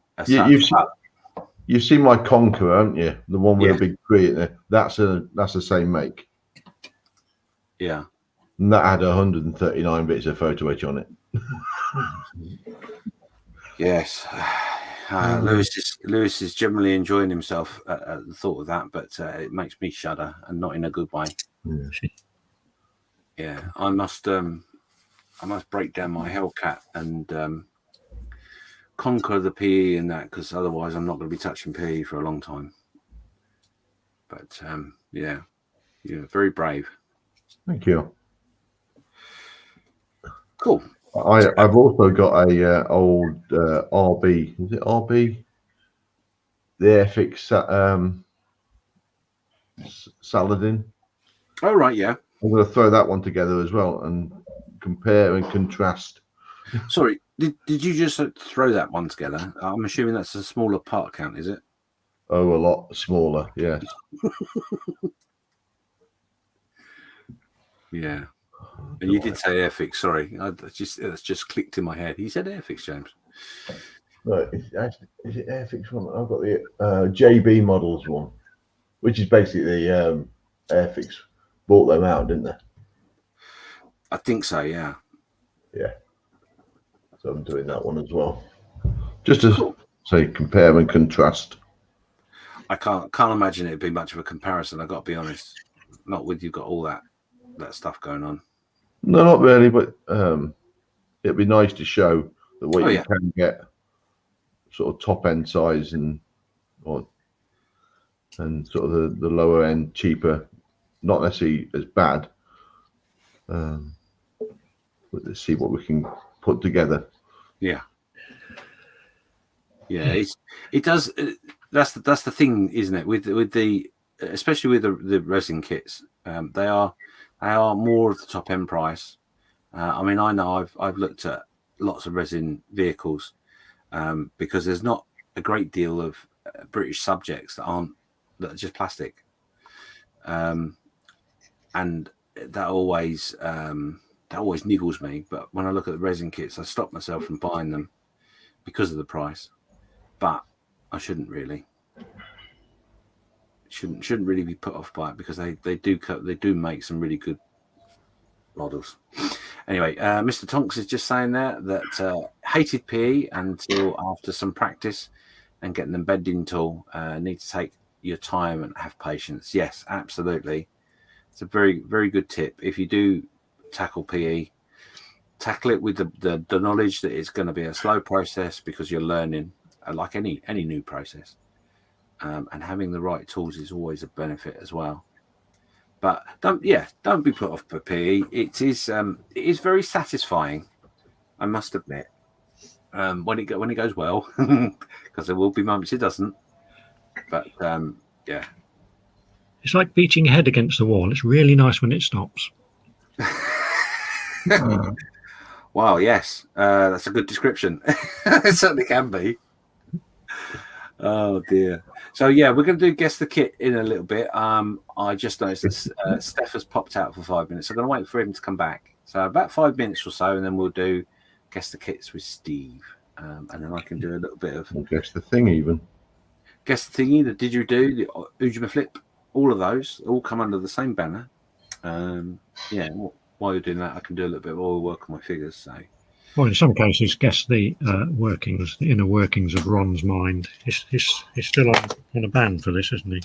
You've seen my Conqueror, haven't you? The one with a big tree in there. That's the same make. Yeah. And that had 139 bits of photo etch on it. Yes. Lewis is generally enjoying himself at the thought of that, but it makes me shudder, and not in a good way. Yeah, I must break down my Hellcat and conquer the PE in that, because otherwise I'm not going to be touching PE for a long time. But yeah, very brave. Thank you. Cool. I've also got a old RB. Is it RB? The Airfix Saladin. Oh right, yeah. I'm going to throw that one together as well and compare and contrast. Sorry, did you just throw that one together? I'm assuming that's a smaller part count, is it? Oh, a lot smaller, yes. Yeah. And you did say Airfix, sorry. It's just clicked in my head. He said Airfix, James. No, is it Airfix one? I've got the JB models one, which is basically Airfix bought them out, didn't they? I think so, yeah. Yeah. So I'm doing that one as well. Just to say compare and contrast. I can't imagine it'd be much of a comparison, I've got to be honest. Not with you've got all that stuff going on. No, not really, but it'd be nice to show that what you can get sort of top end size and sort of the lower end cheaper, not necessarily as bad. But let's see what we can put together. Yeah. It does. That's the thing, isn't it? With the especially with the resin kits, they are more of the top end price. I mean, I know I've looked at lots of resin vehicles because there's not a great deal of British subjects that are just plastic, and that always niggles me. But when I look at the resin kits, I stop myself from buying them because of the price. But I shouldn't really be put off by it, because they do make some really good models. Anyway, Mr. Tonks is just saying there that hated PE until after some practice and getting them bending tool. Need to take your time and have patience. Yes, absolutely. It's a very, very good tip. If you do tackle PE, tackle it with the knowledge that it's going to be a slow process because you're learning, like any new process. And having the right tools is always a benefit as well. But don't be put off by PE. It is very satisfying, I must admit. When it goes well, because there will be moments it doesn't. But yeah, It's like beating your head against the wall. It's really nice when it stops. Wow, yes, that's a good description. It certainly can be. Oh dear. So yeah, we're going to do guess the kit in a little bit. I just noticed that Steph has popped out for 5 minutes. I'm going to wait for him to come back. So about 5 minutes or so, and then we'll do guess the kits with Steve, and then I can do a little bit of guess the thing even. Guess the thingy, the didgeridoo, the Ujima flip, all of those all come under the same banner. Yeah, while you're doing that, I can do a little bit more work on my figures. So. Well, in some cases, guess the workings, the inner workings of Ron's mind. He's still on a ban for this, isn't he?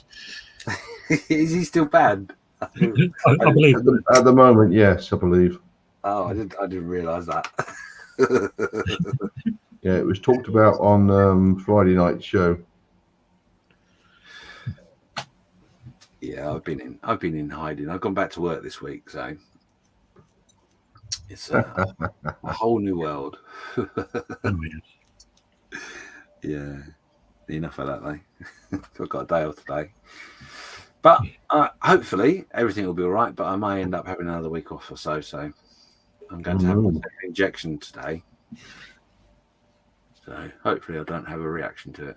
Is he still banned? I believe at the moment, yes, I believe. Oh, I didn't realise that. Yeah, it was talked about on Friday night show. Yeah, I've been in hiding. I've gone back to work this week, so it's a whole new world. Yeah, enough of that, though. I've got a day off today, but hopefully everything will be all right. But I may end up having another week off or so. So I'm going to have an injection today. So hopefully I don't have a reaction to it.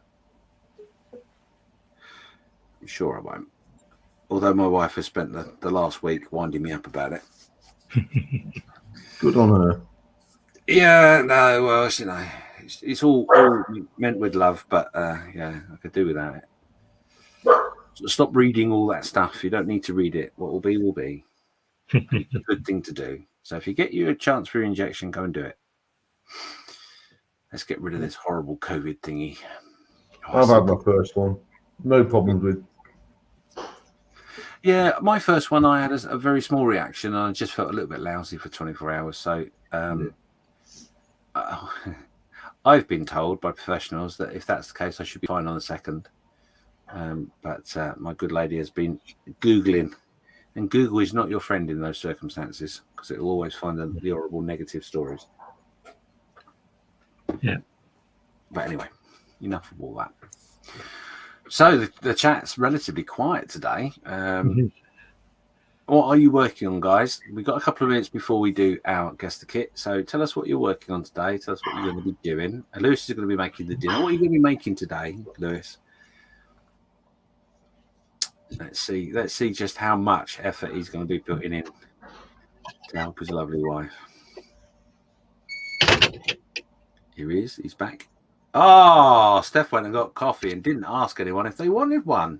I'm sure I won't. Although my wife has spent the last week winding me up about it. Good on her. Yeah, no, well, you know, it's all meant with love, but yeah, I could do without it. So stop reading all that stuff. You don't need to read it. What will be, will be. It's a good thing to do. So if you get you a chance for your injection, go and do it. Let's get rid of this horrible COVID thingy. I've had my first one. No problems with. Yeah, my first one, I had a very small reaction, and I just felt a little bit lousy for 24 hours. So I've been told by professionals that if that's the case, I should be fine on the second. But my good lady has been Googling, and Google is not your friend in those circumstances because it will always find the horrible negative stories. Yeah. But anyway, enough of all that. So the chat's relatively quiet today. What are you working on, guys? We've got a couple of minutes before we do our guess the kit. So tell us what you're working on today. Tell us what you're going to be doing. Lewis is going to be making the dinner. What are you going to be making today, Lewis? Let's see. Let's see just how much effort he's going to be putting in to help his lovely wife. Here he is. He's back. Oh, Steph went and got coffee and didn't ask anyone if they wanted one.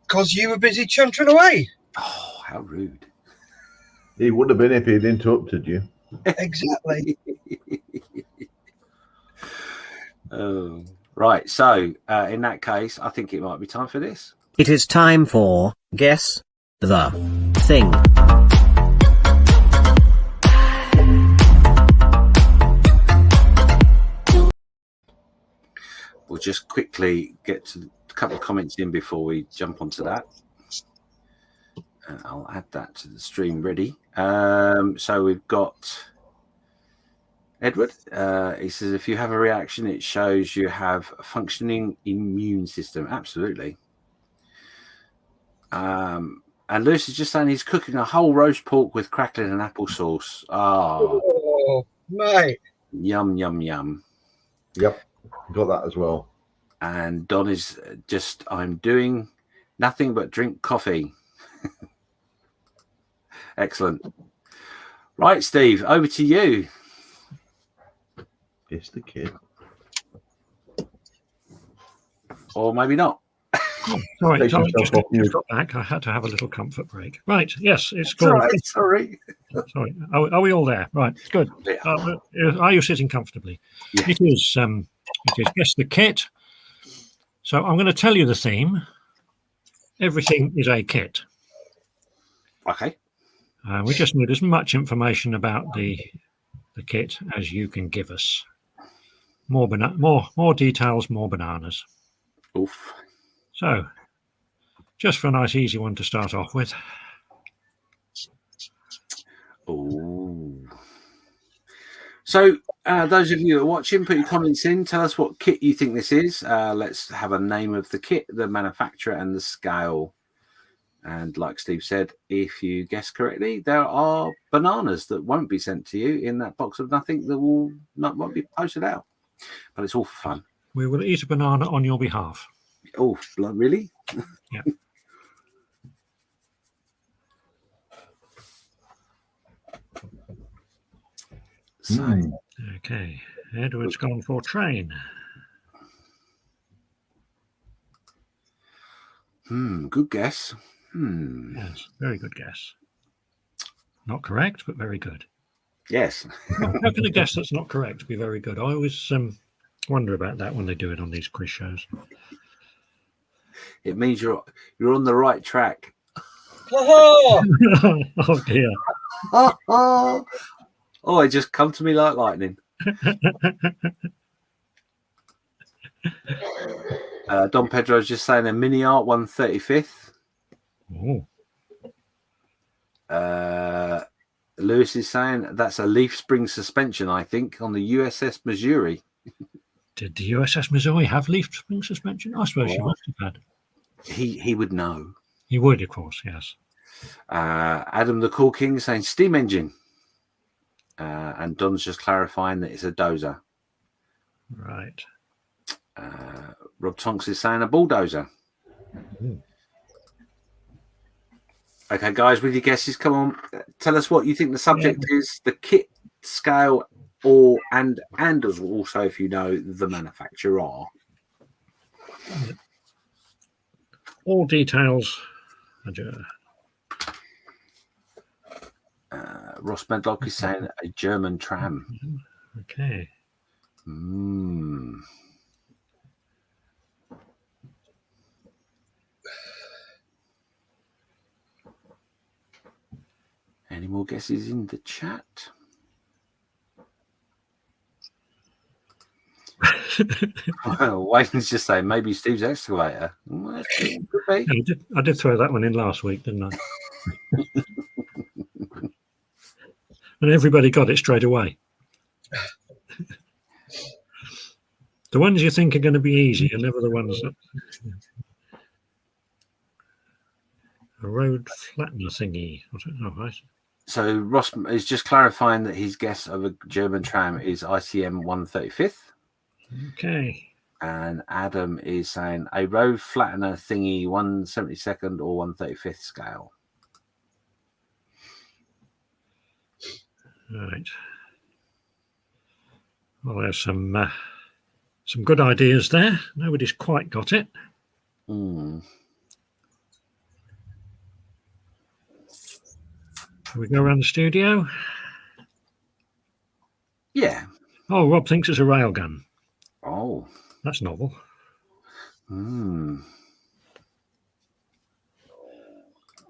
Because you were busy chuntering away. Oh, how rude. He would have been if he'd interrupted you. Exactly. Oh, right. So, in that case, I think it might be time for this. It is time for Guess the Thing. We'll just quickly get to a couple of comments in before we jump onto that. I'll add that to the stream ready. So we've got Edward. He says, if you have a reaction, it shows you have a functioning immune system. Absolutely. And Lewis is just saying he's cooking a whole roast pork with crackling and applesauce. Oh, mate. Yum, yum, yum. Yep. Got that as well. And Don is just, I'm doing nothing but drink coffee. Excellent. Right, Steve, over to you. It's the kid. Or maybe not. Sorry, Take Tom, yourself off mute. just got back. I had to have a little comfort break. Right, yes, it's It's all called. right, sorry. Sorry, are we all there? Right, good. Yeah. Are you sitting comfortably? Yeah. It is. Guess the kit. So I'm going to tell you the theme. Everything is a kit. Okay. We just need as much information about the kit as you can give us. More details, more bananas. Oof. So, just for a nice, easy one to start off with. Ooh. So, those of you who are watching, put your comments in. Tell us what kit you think this is. Let's have a name of the kit, the manufacturer, and the scale. And like Steve said, if you guess correctly, there are bananas that won't be sent to you in that box of nothing that won't be posted out. But it's all for fun. We will eat a banana on your behalf. Oh, really? Yeah. So, Okay. Edward's gone for train. good guess. Yes, very good guess. Not correct, but very good. Yes. How can a guess that's not correct be very good? I always wonder about that when they do it on these quiz shows. It means you're on the right track. Oh, Oh dear. Oh, it just come to me like lightning. Don Pedro's just saying a mini art 135th. Oh. Lewis is saying that's a leaf spring suspension, I think, on the USS Missouri. Did the USS Missouri have leaf spring suspension? I suppose she must have had. He would know. He would, of course, yes. Adam the Cool King saying steam engine. And Don's just clarifying that it's a dozer. Right. Rob Tonks is saying a bulldozer. Ooh. Okay, guys, with your guesses, come on. Tell us what you think the subject is, the kit, scale, and also if you know the manufacturer. All details. Ross Medlock is saying a German tram. Okay. Any more guesses in the chat? Well, Wayne's just saying maybe Steve's excavator. Well, could be. Yeah, I did throw that one in last week, didn't I? And everybody got it straight away. The ones you think are going to be easy are never the ones that... A road flattener thingy. Oh, right. So Ross is just clarifying that his guess of a German tram is ICM 135th. Okay. And Adam is saying a road flattener thingy 172nd or 135th scale. Right. Well, there's some good ideas there. Nobody's quite got it. Shall we go around the studio? Yeah. Oh, Rob thinks it's a railgun. Oh. That's novel.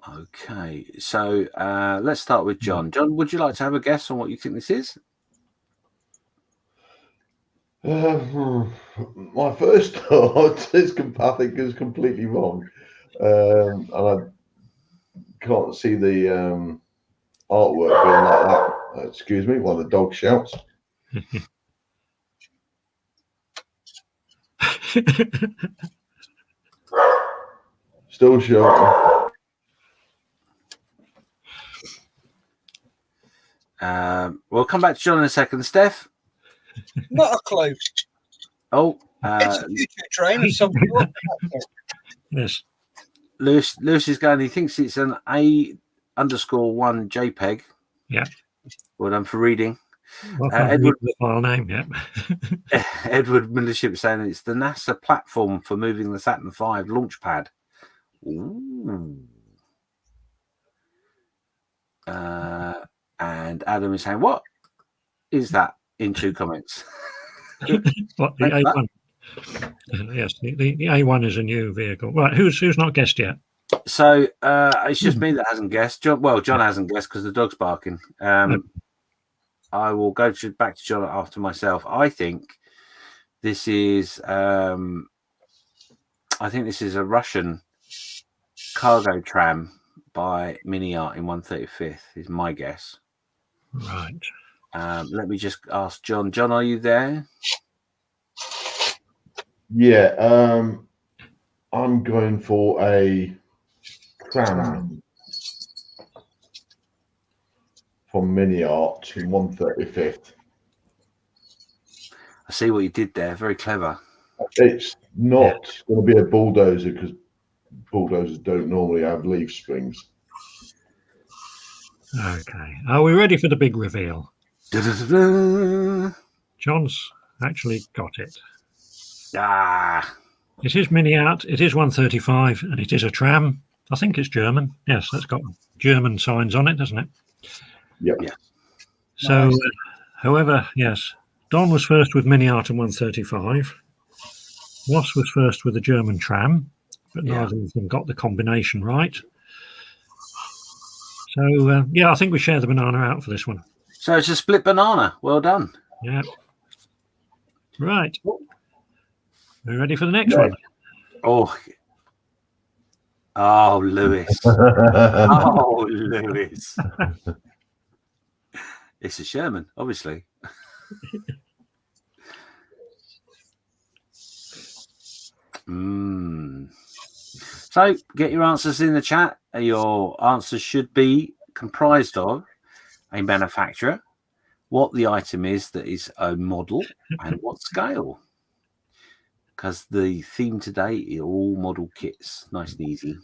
Okay. So let's start with John. John, would you like to have a guess on what you think this is? My first thought is I think is completely wrong. And I can't see the artwork being like that. Excuse me, while the dog shouts. Still shouting. We'll come back to John in a second. Steph? not a clue. Oh. It's a future train of some sort. Yes. Lewis is going, he thinks it's an A_1 JPEG. Yeah. Well done for reading. I can't read the file name yet. Edward Millership saying it's the NASA platform for moving the Saturn V launch pad. Ooh. And Adam is saying, what is that, in 2 comments? What, the A1? Yes, the A1 is a new vehicle. Right, who's not guessed yet? So it's just me that hasn't guessed. John hasn't guessed because the dog's barking. I will go back to John after myself. I think this is a Russian cargo tram by Mini Art in 135th is my guess. Right. Let me just ask John. John, are you there? Yeah. I'm going for a tram from Mini Art in 135th. I see what you did there. Very clever. It's not going to be a bulldozer because bulldozers don't normally have leaf springs. Okay. Are we ready for the big reveal? Da-da-da-da. John's actually got it. Ah. It is Mini Art. It is 135, and it is a tram. I think it's German. Yes, that's got German signs on it, doesn't it? Yep. Yeah. So, Nice. however, yes, Don was first with Mini Art and 135. Ross was first with the German tram, but neither of them got the combination right. So, I think we share the banana out for this one. So it's a split banana. Well done. Yeah. Right. We're ready for the next one. Oh, Lewis. Oh, Lewis. It's a Sherman, obviously. So get your answers in the chat. Your answers should be comprised of a manufacturer, what the item is that is a model, and what scale. Because the theme today is all model kits. Nice and easy.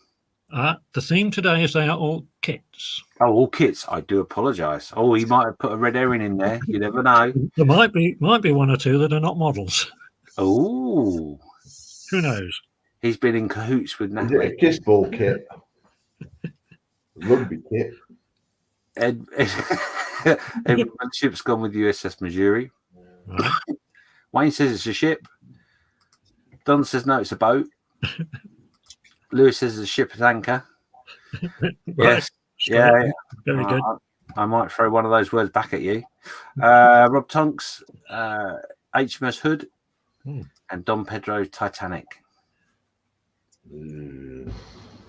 The theme today is they are all kits. Oh, all kits. I do apologise. Oh, he might have put a red herring in there. You never know. There might be one or two that are not models. Oh. Who knows? He's been in cahoots with Is Natalie. it a kiss ball kit? Rugby kit? Everyone's ship's gone with USS Missouri. Right. Wayne says it's a ship. Don says no, it's a boat. Lewis says it's a ship at anchor. Right. Yes. Straight. Yeah. Very good. I might throw one of those words back at you. Rob Tonks, HMS Hood, and Don Pedro Titanic.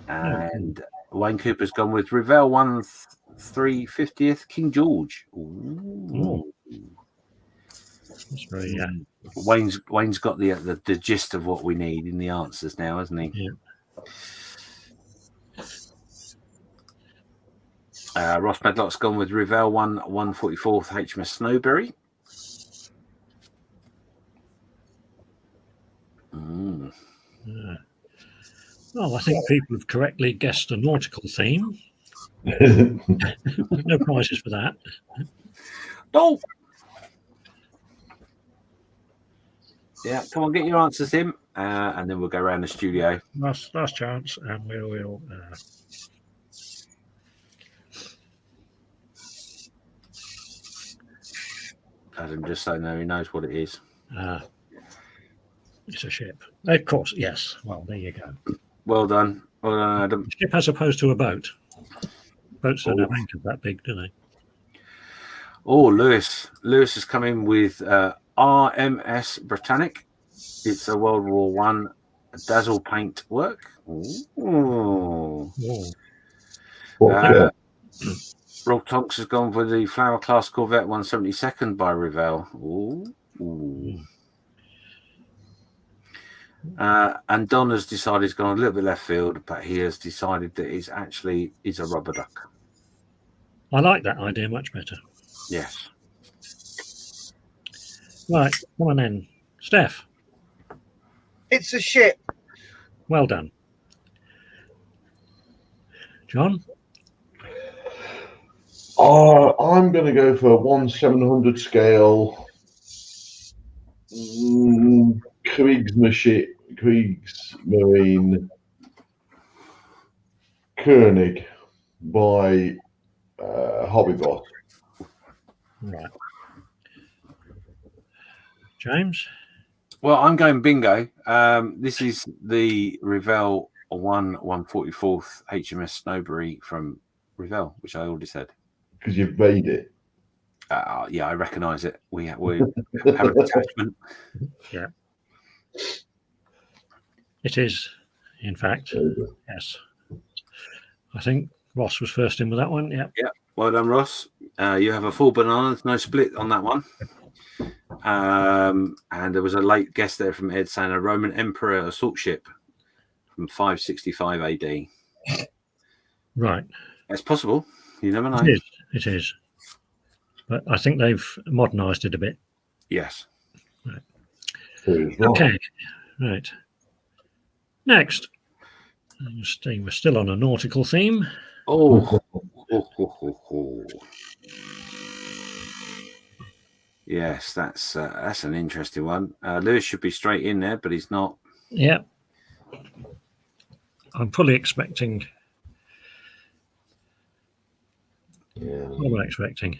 And Wayne Cooper's gone with Revell 1/350th King George. Ooh. That's very, Wayne's got the gist of what we need in the answers now, hasn't he? Yeah. Ross Medlock's gone with Revell 1/44th HMS Snowberry. Well, I think people have correctly guessed a nautical theme. No prizes for that. Oh! Yeah, come on, get your answers in, and then we'll go around the studio. Last chance, and we'll Adam just so now he knows what it is. It's a ship. Of course, yes. Well, there you go. Well done. Well done, Adam. Ship as opposed to a boat. Boats don't have anchors that big, do they? Oh, Lewis. Lewis has come in with RMS Britannic. It's a World War One dazzle paint work. Ooh. Rob Tonks has gone for the Flower Class Corvette 172nd by Revell. Ooh. And Don has decided he's gone a little bit left field, but he has decided that it's actually is a rubber duck. I like that idea much better. Yes. Right, come on then. Steph. It's a ship. Well done. John? I'm going to go for a 1/700 scale Kriegsmarine König by Hobbybot. Right. James? Well, I'm going bingo. This is the Revell 1/144th HMS Snowberry from Revell, which I already said. Because you've made it. Yeah, I recognise it. We have an attachment. Yeah. It is, in fact. Yes. I think Ross was first in with that one. Yeah. Yeah. Well done, Ross. You have a full banana, no split on that one. And there was a late guest there from Ed saying a Roman Emperor assault ship from 565 AD. Right. It's possible. You never know. It is. But I think they've modernised it a bit. Yes. Right. Okay. Right. Next. We're still on a nautical theme. Oh. Yes, that's an interesting one. Lewis should be straight in there, but he's not. Yeah. I'm fully expecting. Yeah. What am I expecting?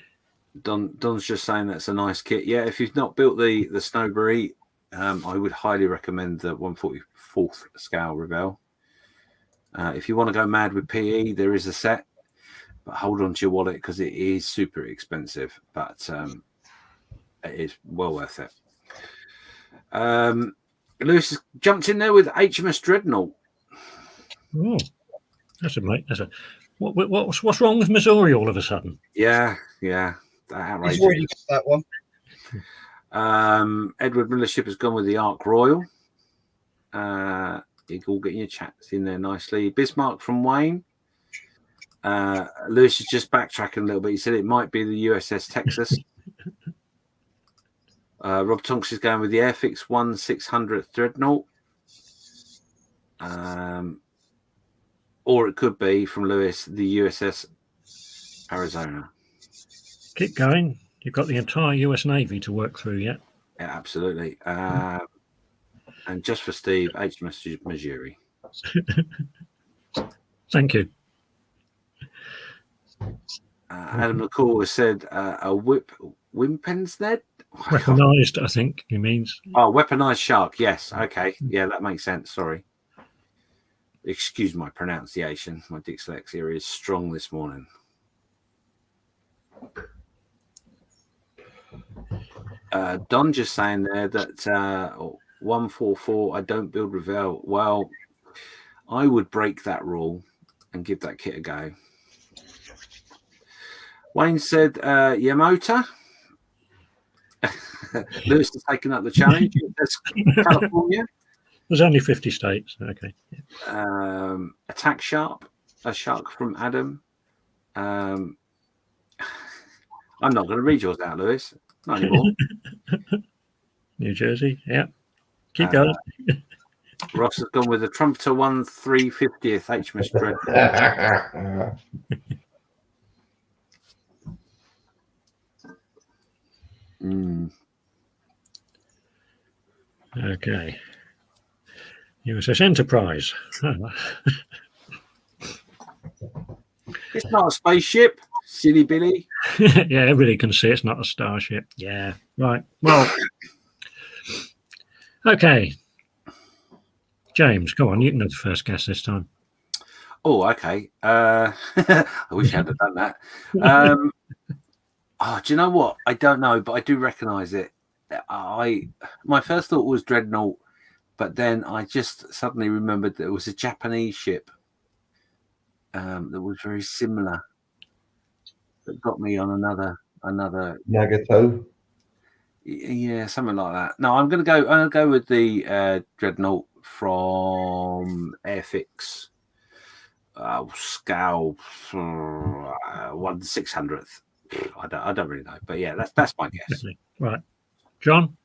Don's just saying that's a nice kit. Yeah, if you've not built the Snowberry, I would highly recommend the 1/44th scale Revell. If you want to go mad with PE, there is a set, but hold on to your wallet because it is super expensive, but it is well worth it. Lewis has jumped in there with HMS Dreadnought. Oh, that's a mate. What's wrong with Missouri all of a sudden? Yeah. Outrageous. He's already got that one. Edward Miller ship has gone with the Ark Royal. You can all get your chats in there nicely. Bismarck from Wayne. Lewis is just backtracking a little bit. He said it might be the USS Texas. Rob Tonks is going with the Airfix 1/600th Dreadnought. Or it could be from Lewis, the USS Arizona. Keep going. You've got the entire US Navy to work through yet. Yeah, absolutely. And just for Steve, HMS Missouri. Thank you. Adam McCall has said a Wimpens Ned? Weaponized, I think he means. Oh, weaponized shark. Yes. Okay. Yeah, that makes sense. Sorry. Excuse my pronunciation. My dyslexia is strong this morning. Don just saying there that 144, I don't build Revell. Well, I would break that rule and give that kit a go. Wayne said, Yamota. Lewis has taken up the challenge. That's California. There's only 50 states. Okay. Attack Sharp, a shark from Adam. I'm not going to read yours out, Lewis. Not anymore. New Jersey. Yeah. Keep going. Ross has gone with a Trumpeter 1/350th HMS Dreadnought. Okay. USS Enterprise. It's not a spaceship, silly Billy. Yeah, everybody can see it's not a starship. Yeah, right. Well, okay. James, go on. You can have the first guess this time. Oh, okay. I wish I hadn't done that. Do you know what? I don't know, but I do recognise it. My first thought was Dreadnought, but then I just suddenly remembered that it was a Japanese ship that was very similar. That got me on another Nagato. Yeah, something like that. No, I'm gonna go with the Dreadnought from Airfix scale 1/600th. I don't really know, but yeah, that's my guess. Right, John.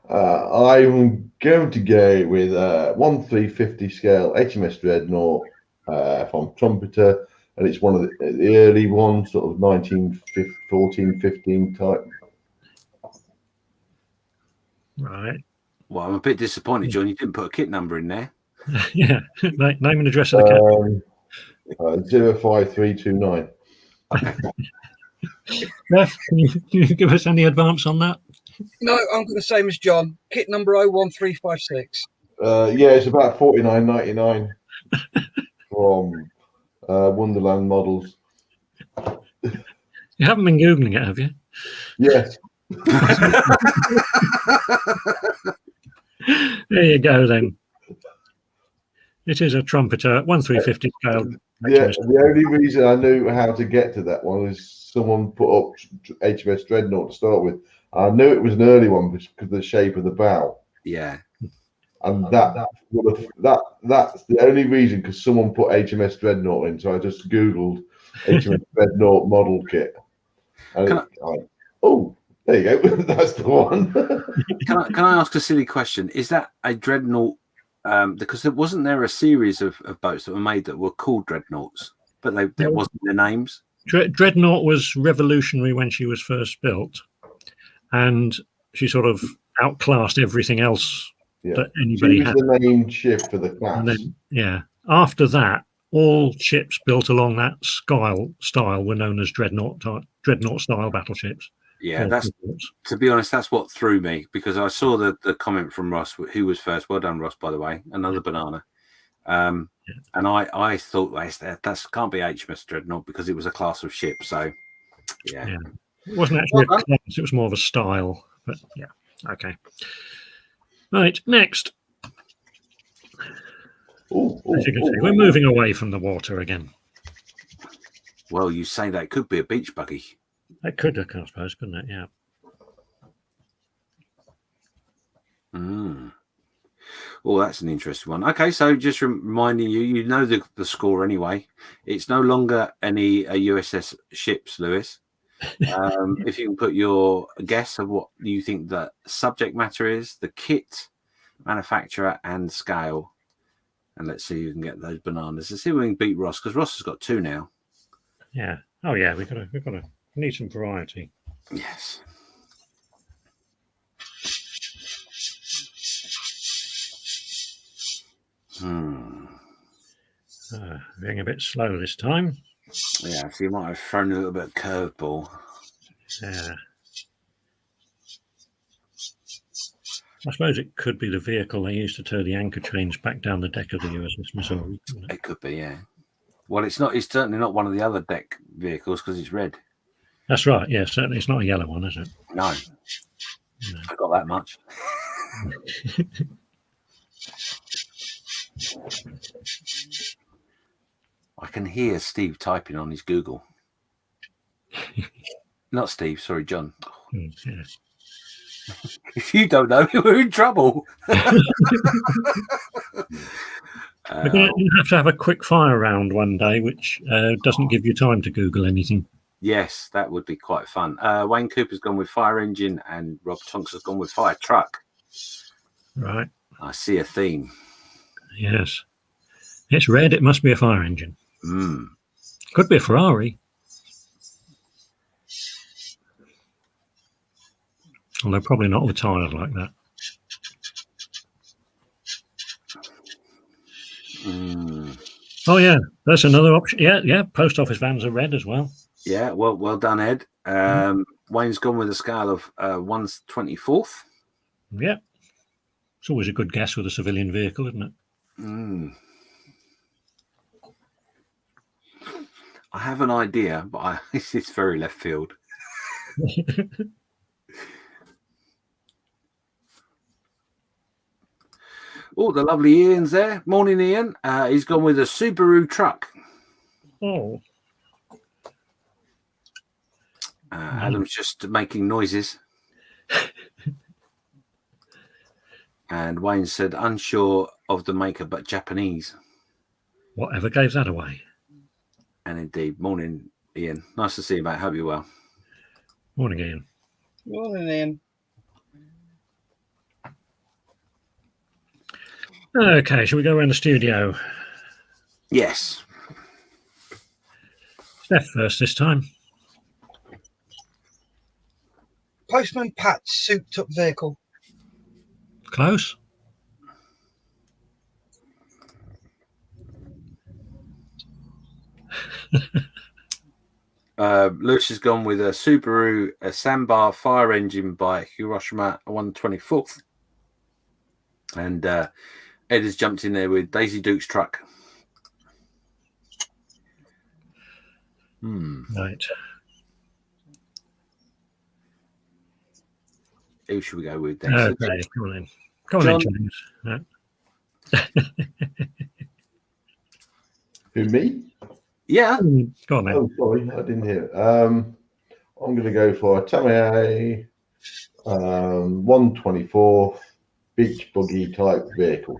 I'm going to go with 1/350 scale HMS Dreadnought from Trumpeter and it's one of the early ones, sort of 1914, 15 type. Right. Well, I'm a bit disappointed, John. You didn't put a kit number in there. Yeah. Name and address of the cat. 05329. Beth, can you give us any advance on that? No, I'm going the same as John. Kit number 01356. Yeah, it's about $49.99 from Wonderland Models. You haven't been Googling it, have you? Yes. There you go, then. It is a trumpeter, 1350 scale. Yeah, the only reason I knew how to get to that one is someone put up HMS Dreadnought to start with. I knew it was an early one because of the shape of the bow. Yeah. And that's the only reason, because someone put HMS Dreadnought in. So I just Googled HMS Dreadnought model kit. And oh, there you go. That's the one. Can I ask a silly question? Is that a Dreadnought? Because wasn't there a series of boats that were made that were called Dreadnoughts, but there wasn't their names? Dreadnought was revolutionary when she was first built, and she sort of outclassed everything else that anybody had. She was the main ship for the class. And then, after that, all ships built along that style were known as Dreadnought style battleships. Yeah, to be honest, that's what threw me, because I saw the comment from Ross, who was first. Well done, Ross, by the way. Another banana. And I thought that can't be HMS Dreadnought because it was a class of ship. So, yeah. It wasn't actually a class, it was more of a style. But yeah, okay. Right, next. As you can see, we're moving away from the water again. Well, you say that could be a beach buggy. It could, I suppose, couldn't it? Yeah. Oh, that's an interesting one. Okay, so just reminding you, you know the score anyway. It's no longer any USS ships, Lewis. If you can put your guess of what you think the subject matter is, the kit, manufacturer, and scale. And let's see if you can get those bananas. Let's see if we can beat Ross, because Ross has got 2 now. Yeah. Oh, yeah, we've got to need some variety. Yes. Being a bit slow this time. Yeah, so you might have thrown a little bit of curveball. Yeah. I suppose it could be the vehicle they used to tow the anchor chains back down the deck of the USS Missouri. It could be, yeah. Well, it's not. It's certainly not one of the other deck vehicles because it's red. That's right. Yeah, certainly it's not a yellow one, is it? No. I got that much. I can hear Steve typing on his Google. Not Steve, sorry, John. Yeah. If you don't know, we're in trouble. We're going to have to have a quick fire round one day, which doesn't give you time to Google anything. Yes, that would be quite fun. Wayne Cooper's gone with fire engine and Rob Tonks has gone with fire truck. Right. I see a theme. Yes. It's red. It must be a fire engine. Could be a Ferrari. Although probably not with tyres like that. Oh, yeah. That's another option. Yeah. Post office vans are red as well. Yeah, well done, Ed. Wayne's gone with a scale of 1/24. Yeah. It's always a good guess with a civilian vehicle, isn't it? I have an idea, but it's very left field. Oh, the lovely Ian's there. Morning, Ian. He's gone with a Subaru truck. Oh. Adam's just making noises. And Wayne said, unsure of the maker, but Japanese. Whatever gave that away? And indeed, morning, Ian. Nice to see you, mate. Hope you're well. Morning, Ian. Morning, Ian. Okay, shall we go around the studio? Yes. Steph first this time. Postman Pat's souped up vehicle. Close. Lewis has gone with a Subaru, a Sandbar fire engine by Hiroshima 124th. And Ed has jumped in there with Daisy Duke's truck. Right. Who should we go with? Okay, come on in. Come on in, James. Who, me? Yeah. Go on then. Oh, sorry, I didn't hear. I'm going to go for a Tamiya 124 beach buggy type vehicle.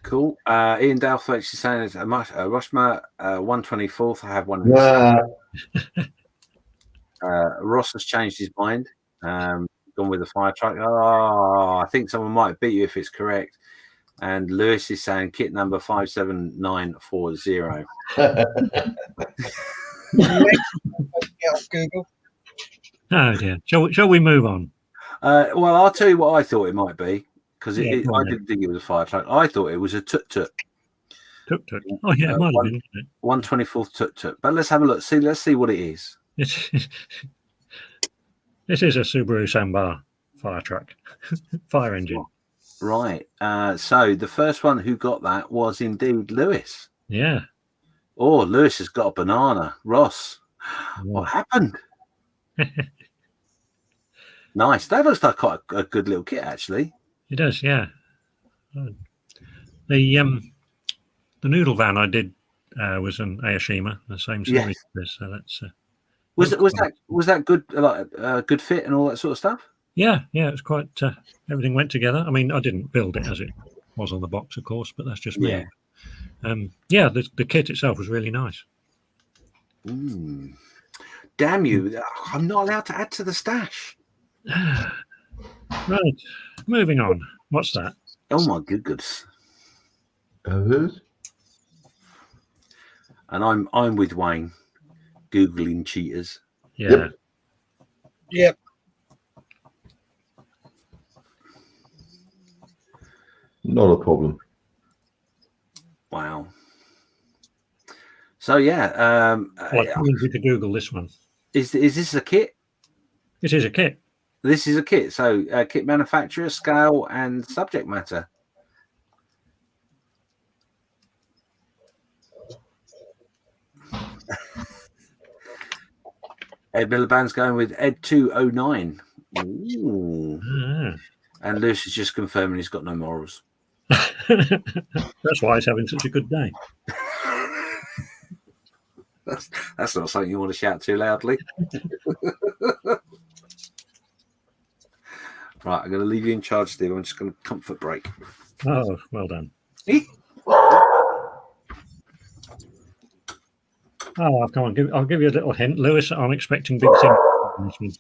Cool. Ian Dalthwaite is saying it's a Hiroshima 124th. I have one. Ross has changed his mind. Gone with the fire truck. Oh, I think someone might beat you if it's correct. And Lewis is saying kit number 57940. Google. Oh dear. Shall we move on? Well, I'll tell you what I thought it might be, because Yeah, I didn't think it was a fire truck. I thought it was a tuk-tuk. Tuk-tuk. Oh yeah, it might have been. 124th tuk-tuk. But let's have a look. Let's see what it is. This is a Subaru Sandbar fire truck, fire engine. Right. So the first one who got that was indeed Lewis. Yeah. Oh, Lewis has got a banana. Ross, what happened? Nice. That looks like quite a good little kit, actually. It does, yeah. The noodle van I did was an Aoshima, the same series. Yes. So that's was that good? Like good fit and all that sort of stuff. Yeah, it was quite. Everything went together. I mean, I didn't build it as it was on the box, of course, but that's just me. Yeah. The kit itself was really nice. Damn you! I'm not allowed to add to the stash. Right, moving on. What's that? Oh my goodness! Who's? And I'm with Wayne, googling cheaters. Yeah. Yep. Not a problem. Wow. So yeah, What you to Google this one? Is this a kit? It is a kit. This is a kit. So kit manufacturer, scale, and subject matter. Ed Miliband's going with Ed 209. Ooh. And Lewis is just confirming he's got no morals. That's why he's having such a good day. That's not something you want to shout too loudly. Right, I'm going to leave you in charge, Steve. I'm just going to comfort break. Oh, well done. Oh, come on. I'll give you a little hint. Lewis, I'm expecting big things.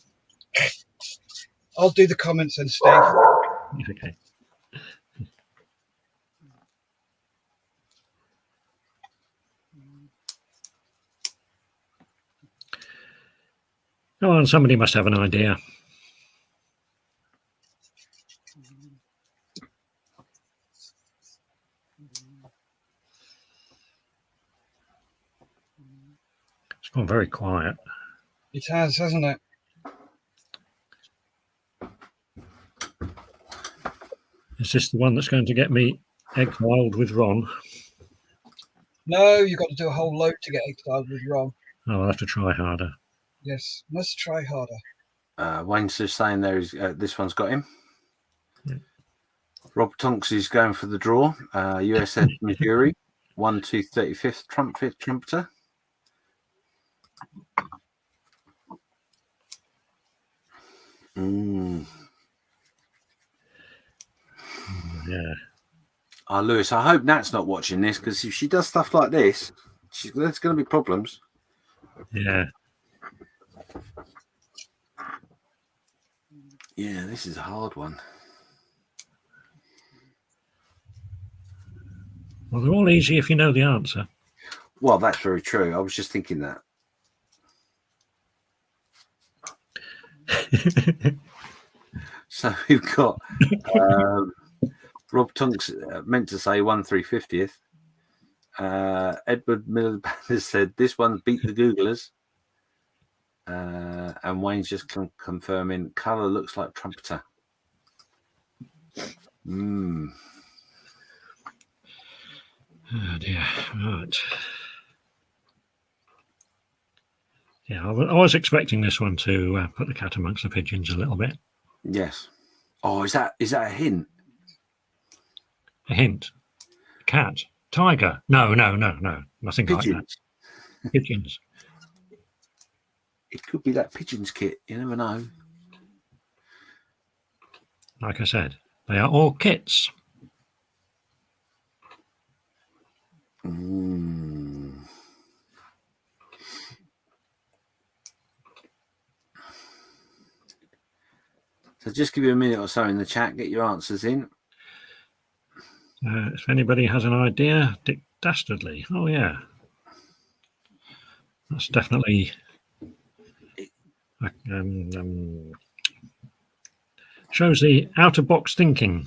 I'll do the comments and Steve. Okay. Come on, somebody must have an idea. It's gone very quiet. It has, hasn't it? Is this the one that's going to get me exiled with Ron? No, you've got to do a whole load to get exiled with Ron. Oh, I'll have to try harder. Yes, must try harder. Wayne's just saying there is this one's got him. Yeah. Rob Tonks is going for the draw. USS Missouri, 1-2-35th trumpeter. Yeah. Oh, Lewis, I hope Nat's not watching this, because if she does stuff like this, there's going to be problems. Yeah. Yeah, this is a hard one. Well, they're all easy if you know the answer. Well, that's very true. I was just thinking that. So we've got Rob Tonks meant to say 1/350th. Edward Miller has said this one beat the Googlers. And Wayne's just confirming colour looks like trumpeter. Oh dear. Right. Yeah, I was expecting this one to put the cat amongst the pigeons a little bit. Yes. Oh, is that a hint? A hint. Cat. Tiger. No. Nothing Pigeons. like that. Pigeons. It could be that pigeons kit. You never know. Like I said, they are all kits. So just give you a minute or so in the chat. Get your answers in. If anybody has an idea, Dick Dastardly. Oh, yeah. That's definitely... shows the out-of-box thinking.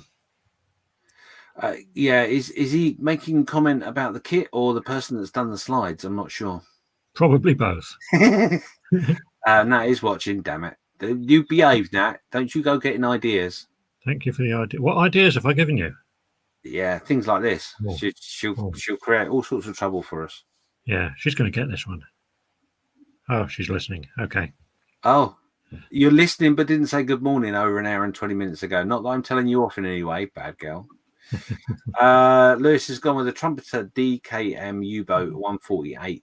Yeah, is he making comment about the kit or the person that's done the slides? I'm not sure. Probably both. Nat is watching, damn it. You behave, Nat. Don't you go getting ideas. Thank you for the idea. What ideas have I given you? Yeah, things like this. Oh. She'll create all sorts of trouble for us. Yeah, she's going to get this one. Oh, she's listening. Okay. Oh, you're listening but didn't say good morning over an hour and 20 minutes ago. Not that I'm telling you off in any way, bad girl. Lewis has gone with the trumpeter DKM U-boat 148th.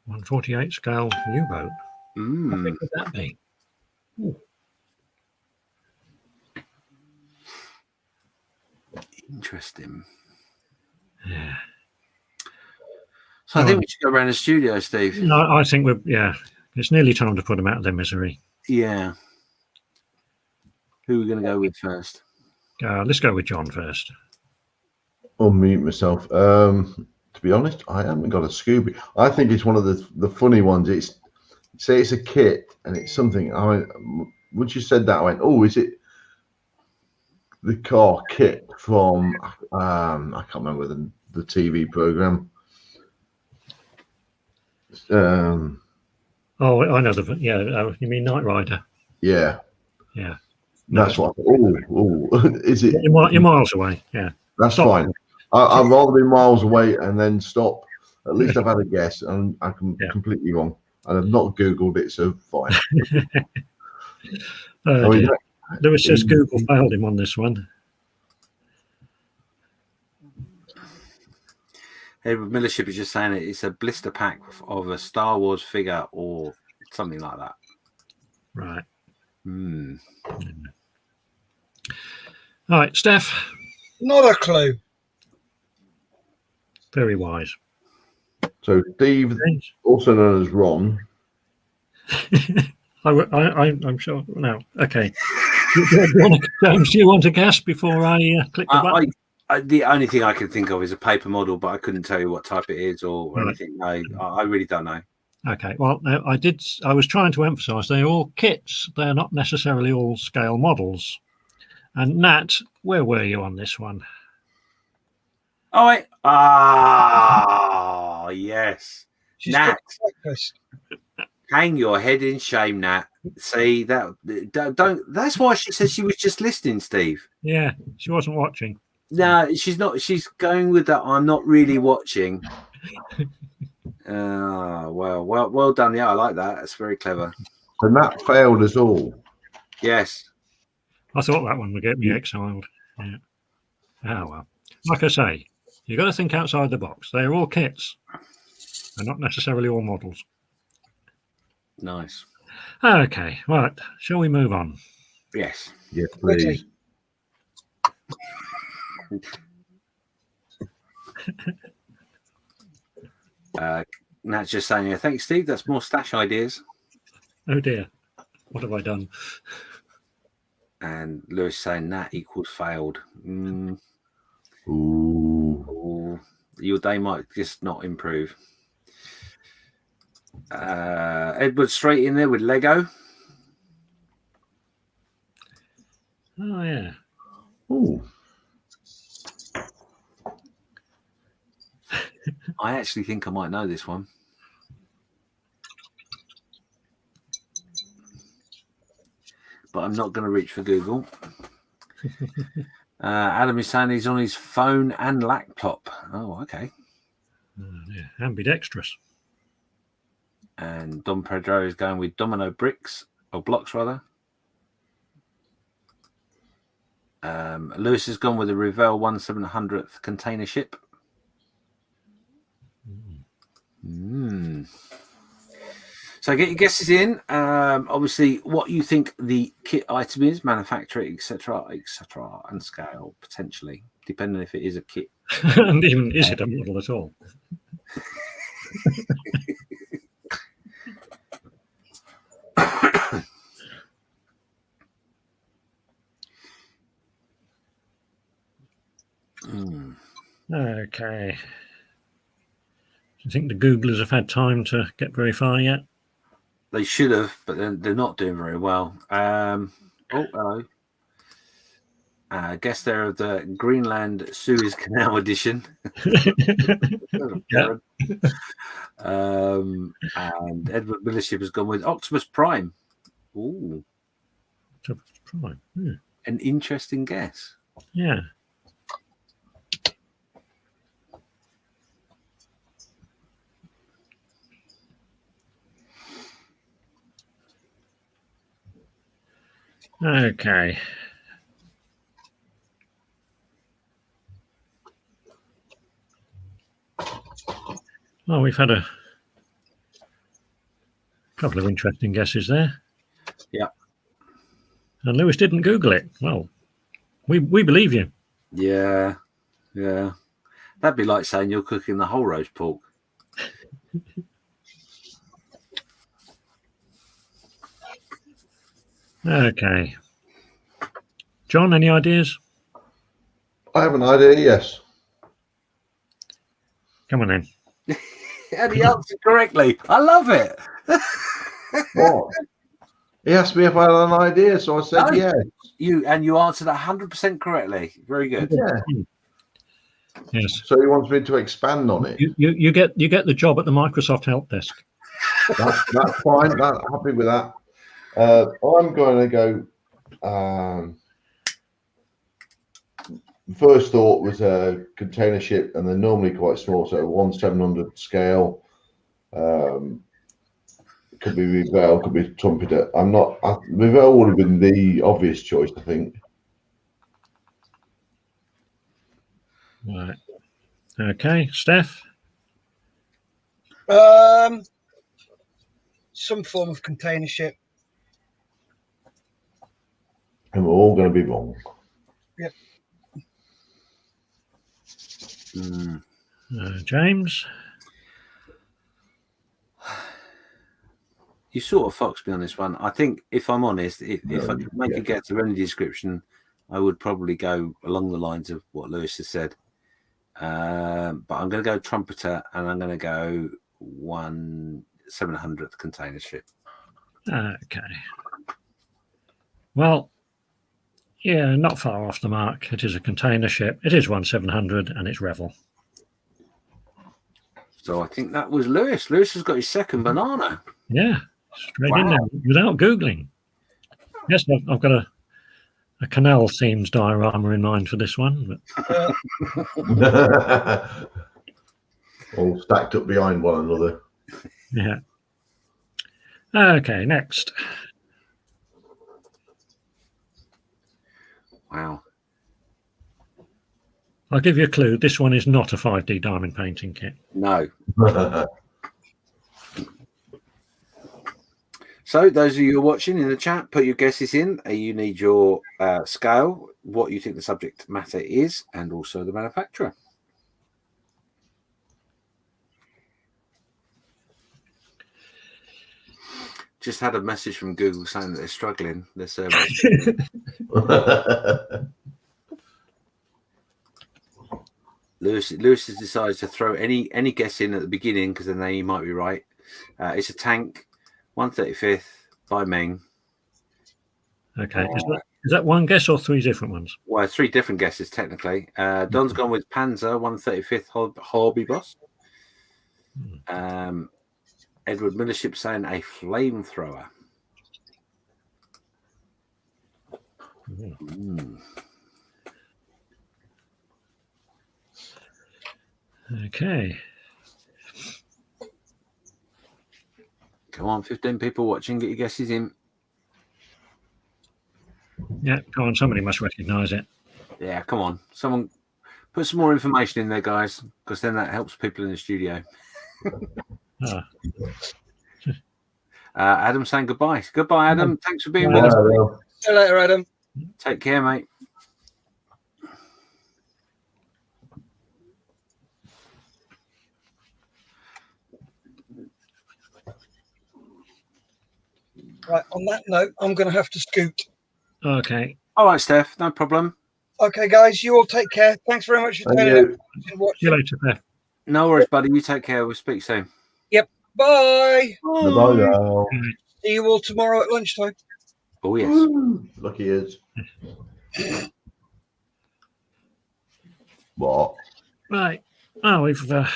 148 scale U-boat. How big would that be? Ooh. Interesting. Yeah. So I think we should go around the studio, Steve. No, I think it's nearly time to put them out of their misery. Yeah. Who are we going to go with first? Let's go with John first. Unmute myself. To be honest, I haven't got a Scooby. I think it's one of the funny ones. It's a kit and it's something. Once you said that, I went, oh, is it the car kit from I can't remember the TV program. Oh, I know you mean Knight Rider? Yeah. Yeah. That's what. Oh, is it? You're miles away. Yeah. That's fine. I'd rather be miles away and then stop. At least I've had a guess, and I'm completely wrong, and I've not Googled it, so fine. Lewis says Google failed him on this one. Edward Millership is just saying it's a blister pack of a Star Wars figure or something like that. Right. All right, Steph. Not a clue. Very wise. So Steve, also known as Ron. I'm sure. No. Okay. James, do you want to guess before I click the button? The only thing I can think of is a paper model, but I couldn't tell you what type it is or anything. I really don't know. Okay. Well, I was trying to emphasise they're all kits. They're not necessarily all scale models. And Nat, where were you on this one? Yes. She's Nat, breakfast. hang your head in shame, Nat. See that? Don't. That's why she said she was just listening, Steve. Yeah, she wasn't watching. No, she's not. She's going with that. I'm not really watching. Well done. Yeah, I like that. That's very clever. And that failed us all. Yes. I thought that one would get me exiled. Yeah. Oh well. Like I say, you've got to think outside the box. They're all kits. They're not necessarily all models. Nice. Okay. Right. Shall we move on? Yes. Yes, please. Nat's just saying, thanks, Steve. That's more stash ideas. Oh dear. What have I done? And Lewis saying Nat equals failed. Ooh. your day might just not improve. Edward straight in there with Lego. Oh, yeah. Ooh. I actually think I might know this one. But I'm not going to reach for Google. Adam is saying he's on his phone and laptop. Oh, okay. Yeah, ambidextrous. And Don Pedro is going with domino bricks, or blocks rather. Lewis has gone with a Revell 1/700th container ship. So get your guesses in. Obviously, what you think the kit item is, manufacturer, etc., and scale potentially, depending if it is a kit. And even is it a model at all? Okay. Do you think the Googlers have had time to get very far yet? They should have, but they're not doing very well. Oh, hello. Guess they're of the Greenland Suez Canal edition. Yeah. And Edward Millership has gone with Optimus Prime. Ooh, Prime. Yeah. An interesting guess. Yeah. Okay. Well, we've had a couple of interesting guesses there. Yeah. And Lewis didn't Google it. Well, we believe you. Yeah. That'd be like saying you're cooking the whole roast pork. Okay. John, any ideas? I have an idea, yes. Come on then. And he answered correctly. I love it. What? He asked me if I had an idea, so I said No. yes. You answered 100% correctly. Very good. Yeah. Yes. So he wants me to expand on it. You get the job at the Microsoft help desk. That's fine. Happy with that. I'm going to go. First thought was a container ship, and they're normally quite small, so 1/700 scale. Could be Revell, could be Trumpeter. Revell would have been the obvious choice, I think. Right. Okay, Steph. Some form of container ship. And we're all going to be wrong. Yep. James. You sort of foxed me on this one. I think, if I'm honest, if I could make a guess of any description, I would probably go along the lines of what Lewis has said. But I'm going to go Trumpeter, and I'm going to go 1/700th container ship. Okay. Well, yeah, not far off the mark. It is a container ship. It is 1/700, and it's Revell. So I think that was Lewis. Lewis has got his second banana. Yeah, straight in there without Googling. Yes, I've got a canal themes diorama in mind for this one. But All stacked up behind one another. yeah. Okay, next. Wow. I'll give you a clue. This one is not a 5D diamond painting kit. No. So those of you who are watching in the chat, put your guesses in. You need your scale, what you think the subject matter is, and also the manufacturer. Just had a message from Google saying that they're struggling. Their service. Lewis has decided to throw any guess in at the beginning because then they might be right. It's a tank, 135th by Meng. Okay. Is that one guess or three different ones? Well, 3 different guesses technically. Don's gone with Panzer, 135th Hobby Boss. Edward Millership saying a flamethrower. Okay. Come on, 15 people watching. Get your guesses in. Yeah, go on. Somebody must recognise it. Yeah, come on. Someone put some more information in there, guys, because then that helps people in the studio. Adam saying goodbye. Goodbye, Adam. Thanks for being with us. See you later, Adam. Take care, mate. Right, on that note, I'm going to have to scoot. Okay. All right, Steph. No problem. Okay, guys, you all take care. Thanks very much for turning up and See watching. you later, Beth. No worries, buddy. You take care. We'll speak soon. Bye. Bye now. See you all tomorrow at lunchtime. Oh, yes. Woo, lucky is. What? Right. Oh, we've not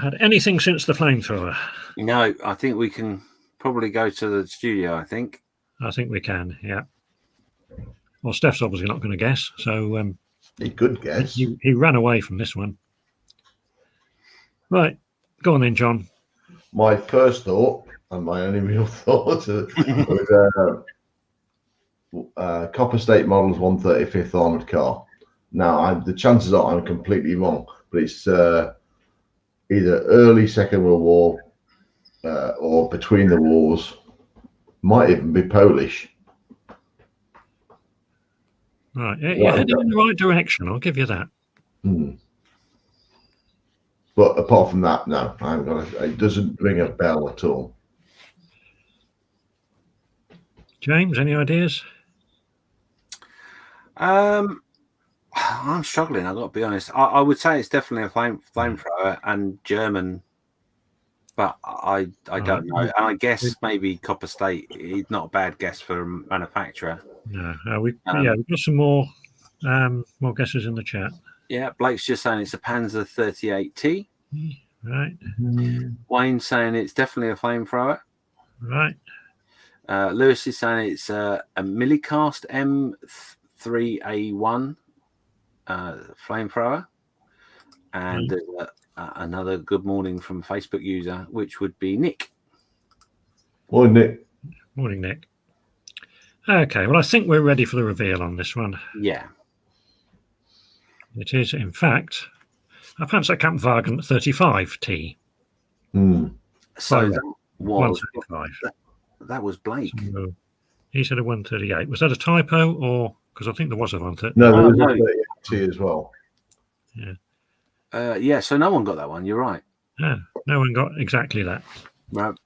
had anything since the flamethrower. No, I think we can probably go to the studio, I think. I think we can, yeah. Well, Steph's obviously not going to guess, so A good guess. he ran away from this one. Right. Go on then, John. My first thought, and my only real thought, was Copper State Models 135th Armoured Car. Now, the chances are I'm completely wrong, but it's either early Second World War or between the wars. Might even be Polish. Right. You're heading in the right direction. I'll give you that. But apart from that, no, I haven't got it doesn't ring a bell at all. James, any ideas? I'm struggling. I've got to be honest. I would say it's definitely a flamethrower and German, but I don't know. And I guess maybe Copper State is not a bad guess for a manufacturer. No, we've got some more guesses in the chat. Yeah, Blake's just saying it's a Panzer 38T. Right. Wayne saying it's definitely a flamethrower. Right. Lewis is saying it's a Millicast M3A1 flamethrower. And there's another good morning from a Facebook user, which would be Nick. Morning, Nick. Morning, Nick. Okay, well, I think we're ready for the reveal on this one. Yeah. It is, in fact, a Panzerkampfwagen 35T. So that was 135. That was Blake. So he said a 138. Was that a typo, or because I think there was a 138? No, there was a 38T as well. Yeah. Yeah. So no one got that one. You're right. Yeah, no one got exactly that. No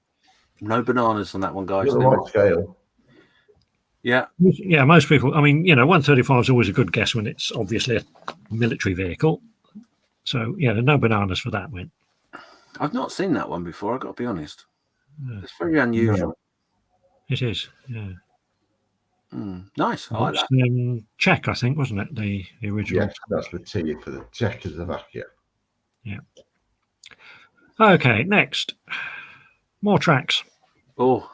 bananas on that one, guys. The right scale. Yeah. Yeah, most people, I mean, 135 is always a good guess when it's obviously a military vehicle. So, yeah, no bananas for that win. I've not seen that one before, I've got to be honest. It's very unusual. It is, yeah. Nice. I like that. Czech, I think, wasn't it? The original. Yes, that's the T for the Czechoslovakia. Yeah. Okay, next. More tracks. Oh.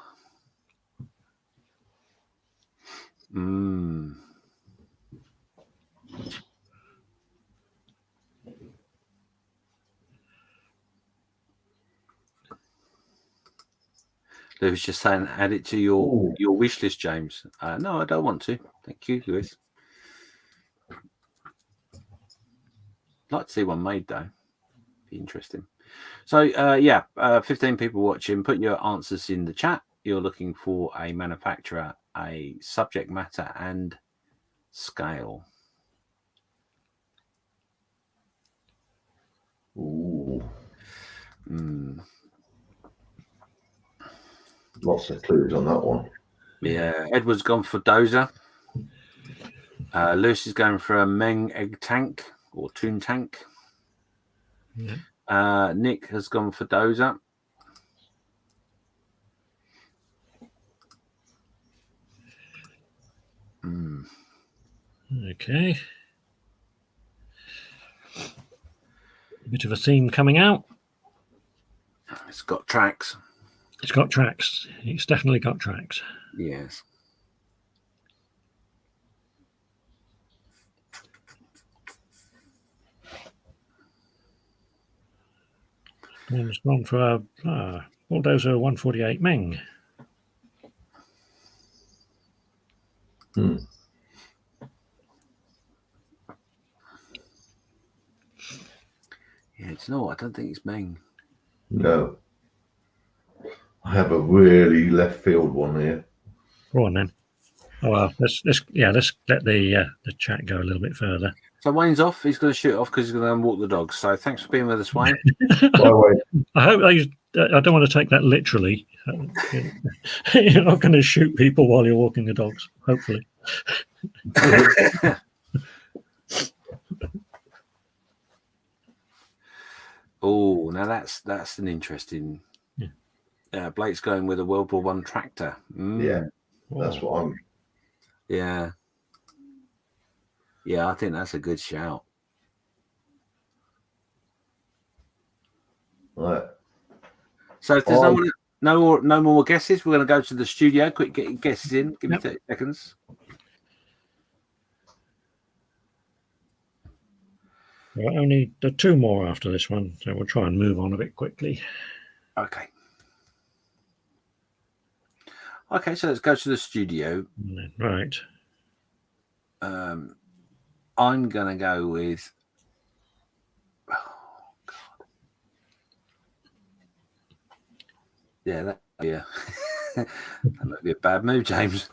Lewis just saying, add it to your wish list, James. No, I don't want to. Thank you, Lewis. I'd like to see one made, though. Be interesting. So, 15 people watching. Put your answers in the chat. You're looking for a manufacturer, a subject matter, and scale. Ooh. Lots of clues on that one. Yeah, Edward's gone for Dozer. Lewis is going for a Meng egg tank. or Toon Tank. Yeah. Nick has gone for Dozer. Okay. A bit of a theme coming out. It's got tracks. It's got tracks. It's definitely got tracks. Yes. One's gone for a Bulldozer 148 Meng. Hmm. Yeah, it's not. I don't think it's Meng. No. I have a really left field one here. Go on then. Oh well, let's let the chat go a little bit further. So Wayne's off. He's going to shoot off because he's going to go and walk the dogs. So thanks for being with us, Wayne. By the way, I hope I don't want to take that literally. You're not going to shoot people while you're walking the dogs, hopefully. Oh, now that's an interesting. Yeah. Blake's going with a World War One tractor. yeah, that's what I'm. Yeah. Yeah, I think that's a good shout. Right. So if there's no more guesses, we're going to go to the studio. Quick, get your guesses in. Give me 30 seconds. Well, only the two more after this one, so we'll try and move on a bit quickly. Okay. Okay, so let's go to the studio. Right. I'm going to go with. Oh, God. Yeah, that might be a bad move, James.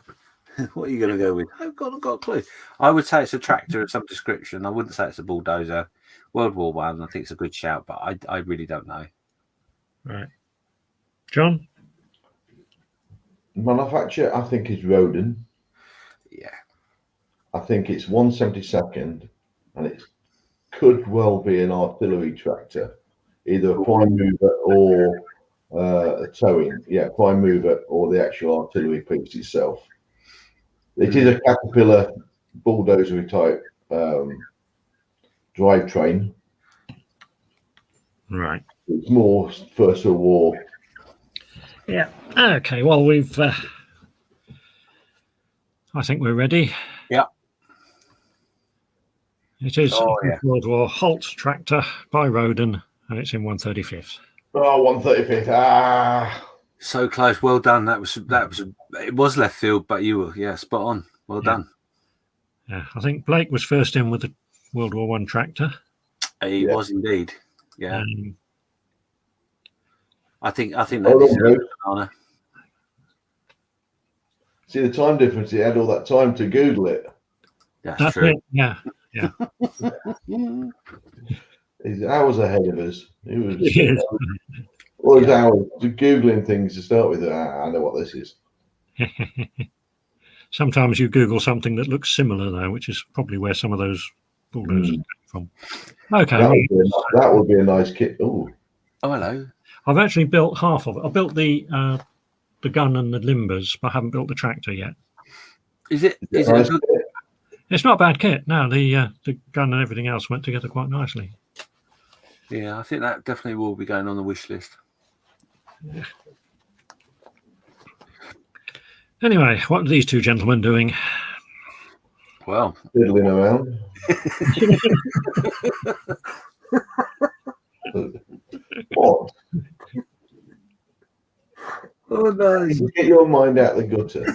What are you going to go with? I've got a clue. I would say it's a tractor of some description. I wouldn't say it's a bulldozer. World War One. I think it's a good shout, but I really don't know. Right. John? Manufacturer, I think, is Roden. Yeah. I think it's 172nd, and it could well be an artillery tractor, either a prime mover or a towing. Yeah, prime mover or the actual artillery piece itself. It is a Caterpillar bulldozer type drivetrain. Right. It's more First World War. Yeah. Okay. Well, we've. I think we're ready. Yeah. It is yeah. World War Holt tractor by Roden, and it's in 135th. Oh, 135th. Ah. So close. Well done. That was it was left field, but you were spot on. Well done. Yeah. I think Blake was first in with the World War One tractor. He was indeed. Yeah. I think that Oh, honor. See the time difference. He had all that time to Google it. That's true. It. Yeah. Yeah. He's hours ahead of us. He was He is. all his hours googling things to start with. I know what this is. Sometimes you Google something that looks similar, though, which is probably where some of those bulldozers come from. Okay. That would be a nice kit. Oh, hello. I've actually built half of it. I built the gun and the limbers, but I haven't built the tractor yet. Is it a good? It's not a bad kit. No, the gun and everything else went together quite nicely. Yeah, I think that definitely will be going on the wish list. Yeah. Anyway, what are these two gentlemen doing? Well, fiddling around. What? Oh no! Get your mind out the gutter.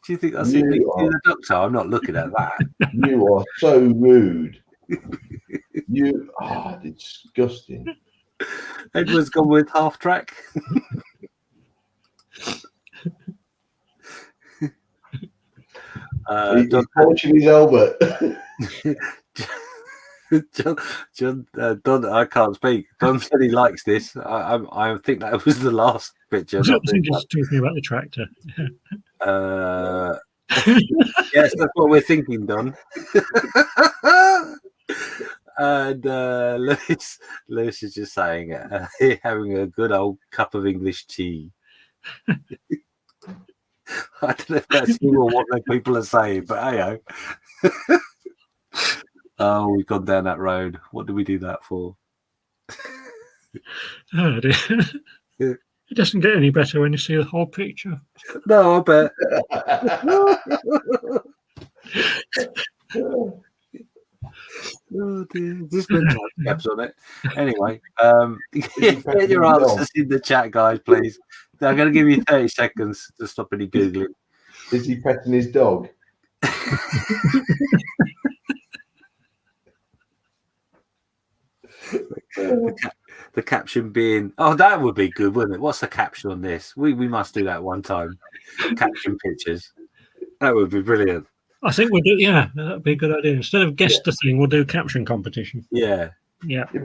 Do you think that's the doctor? I'm not looking at that. You are so rude. You are disgusting. Edward's gone with half track. He's punching his helmet. John, Don, I can't speak. Don said he likes this. I think that was the last picture. I think he's talking about the tractor. Yes, that's what we're thinking, Don. And Lewis is just saying, having a good old cup of English tea. I don't know if that's you or what the people are saying, but hey, oh, we've gone down that road. What did we do that for? Oh, dear. It doesn't get any better when you see the whole picture. No, I bet. Oh dear, this mental caps on it. Anyway, get your answers in the chat, guys, please. I'm going to give you 30 seconds to stop any googling. Is he petting his dog? The caption being, oh, that would be good, wouldn't it? What's the caption on this? We must do that one time. Caption pictures. That would be brilliant. I think we'll do. Yeah, that'd be a good idea. Instead of guess the thing, we'll do caption competition. Yeah. Yeah. But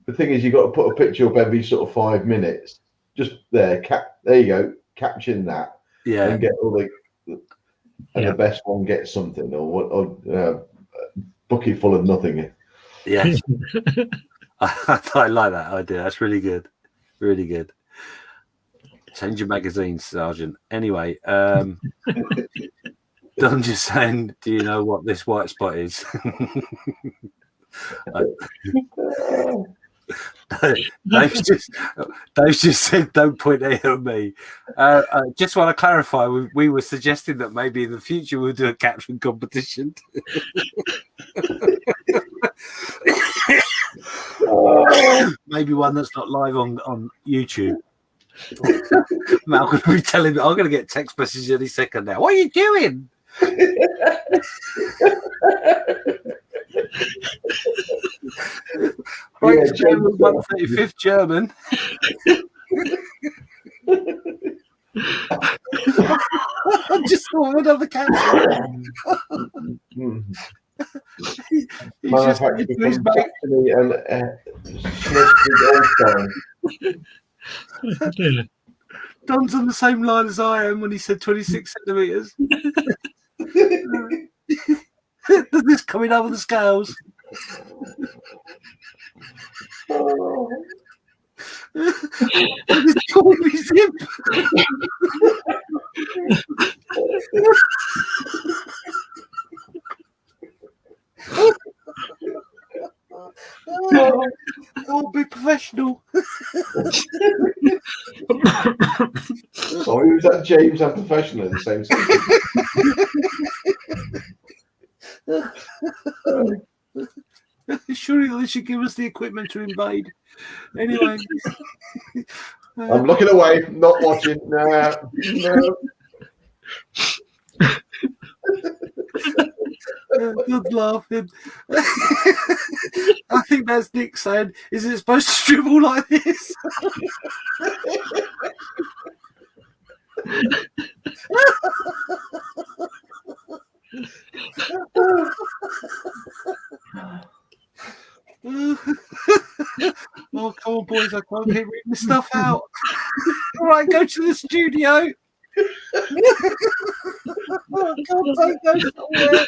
the thing is, you got to put a picture up every sort of 5 minutes. Just there. There you go. Caption that. Yeah. And get all the the best one gets something, or bucket full of nothing. Yes. I like that idea. That's really good. Really good. Change your magazine, Sergeant. Anyway, Don just saying, do you know what this white spot is? Dave's just said, don't point it at me. Just want to clarify, we were suggesting that maybe in the future we'll do a caption competition. Maybe one that's not live on YouTube. I'm going to be telling me, I'm going to get text messages any second now. What are you doing? Right, Yeah, German 135th German. I just thought of another caption. He's just Manufactured into his from mate. Saxony and Schleswig-Holstein. Yeah. Don's on the same line as I am when he said 26 centimetres. This coming over the scales. This called me zip. I'll be professional. So who's that? James and professional in the same sentence. Surely they should give us the equipment to invade. Anyway. I'm looking away, not watching. No. Good laughing. I think that's Nick saying, is it supposed to dribble like this? Oh, come on, boys, I can't keep reading this stuff out. All right, go to the studio. Oh, God, don't go somewhere.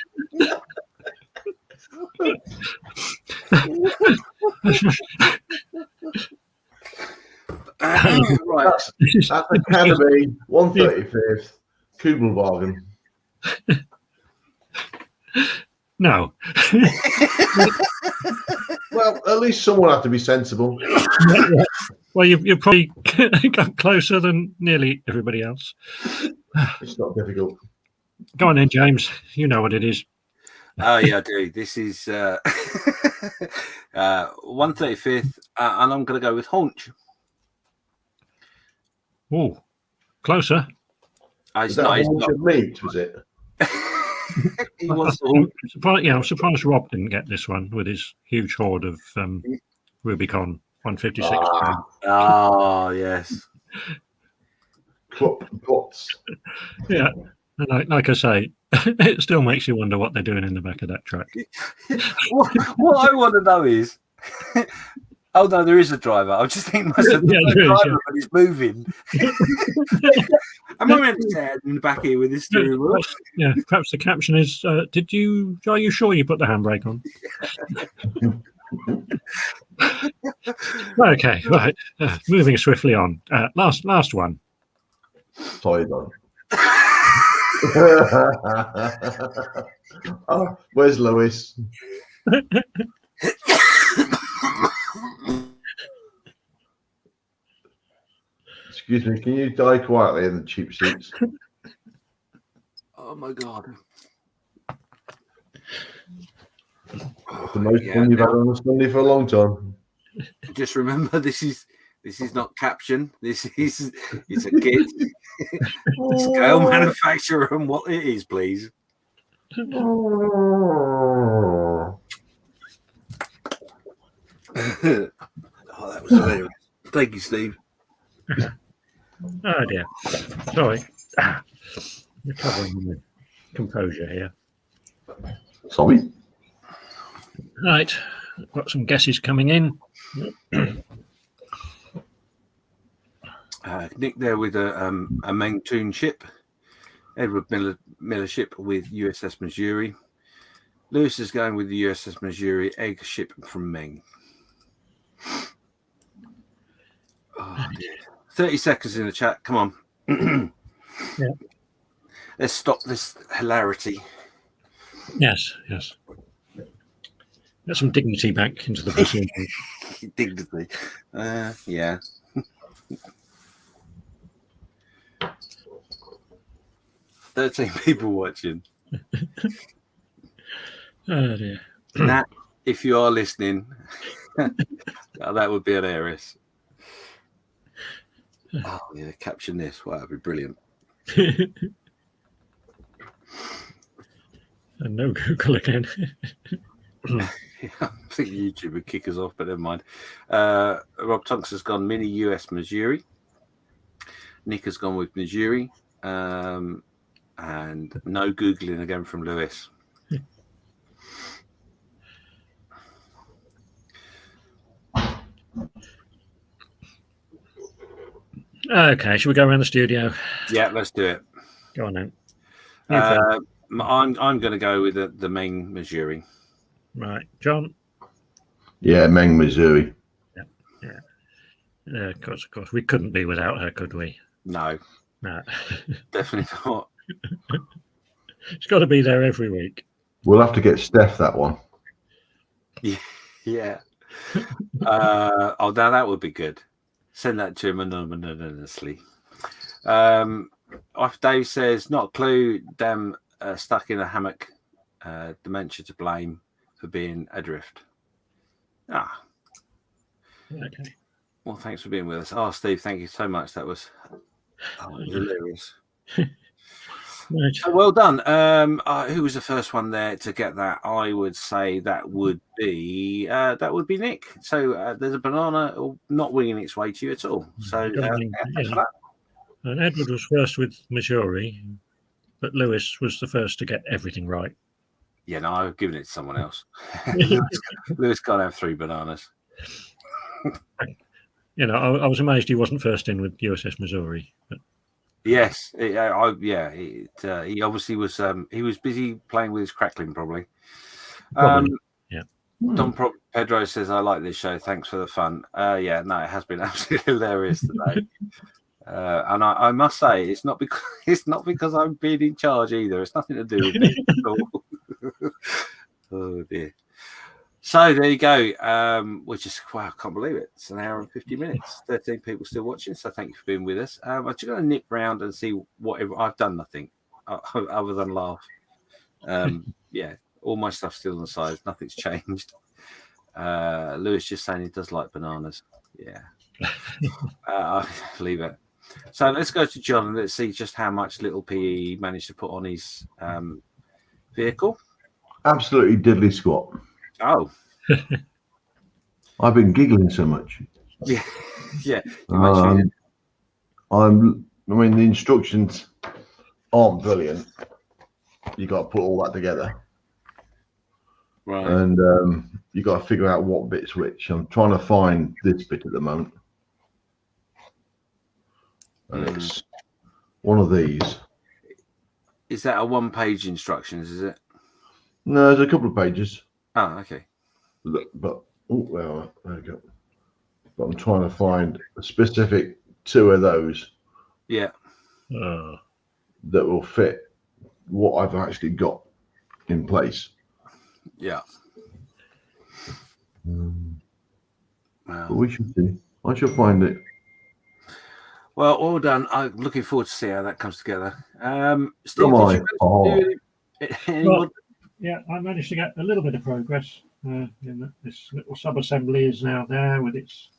Right. That's Academy 135th Kugelwagen. No. Well, at least someone had to be sensible. Yeah. Well, you've probably got closer than nearly everybody else. It's not difficult. Go on then, James. You know what it is. Oh, yeah, I do. This is 135th, and I'm going to go with haunch. Oh, closer. Is that a bunch of meat, was it? He wants to I'm surprised Rob didn't get this one with his huge hoard of Rubicon 156. Oh, yes. Pots. Yeah. And like I say, it still makes you wonder what they're doing in the back of that truck. What I want to know is, oh no, there is a driver. I'm just thinking myself, Yeah, there is, driver, but he's moving. Am I meant to stand in the back here with this steering wheel? Yeah, perhaps the caption is, are you sure you put the handbrake on? Okay, right. Moving swiftly on. Last one. Sorry, Don. Oh, where's Lewis? Excuse me, can you die quietly in the cheap seats? Oh my god. The most fun you've had on a Sunday for a long time. Just remember, this is not caption. It's a kit. Scale manufacturer and what it is, please. Oh. Oh, that was hilarious. Thank you, Steve. Oh dear. Sorry. Recovering the composure here. Sorry. Right. Got some guesses coming in. Nick there with a Meng Toon ship. Edward Miller ship with USS Missouri. Lewis is going with the USS Missouri egg ship from Meng. Oh, dear. 30 seconds in the chat. Come on. Yeah. Let's stop this hilarity. Yes. Get some dignity back into the proceedings. Dignity. Yeah. "13 people watching." Oh dear. Nat, if you are listening, that would be hilarious. Oh yeah, caption this. Wow, that'd be brilliant. And no Google again. I think YouTube would kick us off, but never mind. Rob Tonks has gone mini US Missouri. Nick has gone with Missouri. And no Googling again from Lewis. Okay, shall we go around the studio? Yeah, let's do it. Go on then. I'm going to go with the main Missouri. Right, John. Yeah, Meng, Missouri. Yeah. Of course. We couldn't be without her, could we? No, definitely not. It's got to be there every week. We'll have to get Steph that one. Yeah. Now that would be good. Send that to him anonymously. Dave says, not a clue. Damn, stuck in a hammock. Dementia to blame for being adrift. Okay. Well, thanks for being with us. Oh, Steve, thank you so much. That was hilarious. Right. So well done. Who was the first one there to get that? I would say that would be Nick. So there's a banana not winging its way to you at all. So thanks for that. And Edward was first with Missouri, but Lewis was the first to get everything right. Yeah, no, I've given it to someone else. Lewis can't have 3 bananas. I was amazed he wasn't first in with USS Missouri. But... Yes, he obviously was. He was busy playing with his crackling, probably. Yeah. Don Pedro says, "I like this show. Thanks for the fun." Yeah, no, it has been absolutely hilarious today. And I must say, it's not because I'm being in charge either. It's nothing to do with me at all. Oh dear. So there you go. Which is I can't believe it. It's an hour and 50 minutes. 13 people still watching. So thank you for being with us. I'm just going to nip round and see whatever I've done. Nothing other than laugh. Yeah, all my stuff's still on the sides. Nothing's changed. Lewis just saying he does like bananas. Yeah. I'll leave it. So let's go to John and let's see just how much little PE managed to put on his vehicle. Absolutely diddly squat. Oh. I've been giggling so much. Yeah. The instructions aren't brilliant. You got to put all that together. Right. And you got to figure out what bit's which. I'm trying to find this bit at the moment. And one of these. Is that a one-page instructions? Is it? No, there's a couple of pages. Oh, okay. But oh, well, there we go. But I'm trying to find a specific 2 of those Yeah. that will fit what I've actually got in place. Yeah. But we should see. I shall find it. Well, all done. I'm looking forward to see how that comes together. Steve, Come on. did you any Well, more? yeah, I managed to get a little bit of progress. This little sub-assembly is now there with its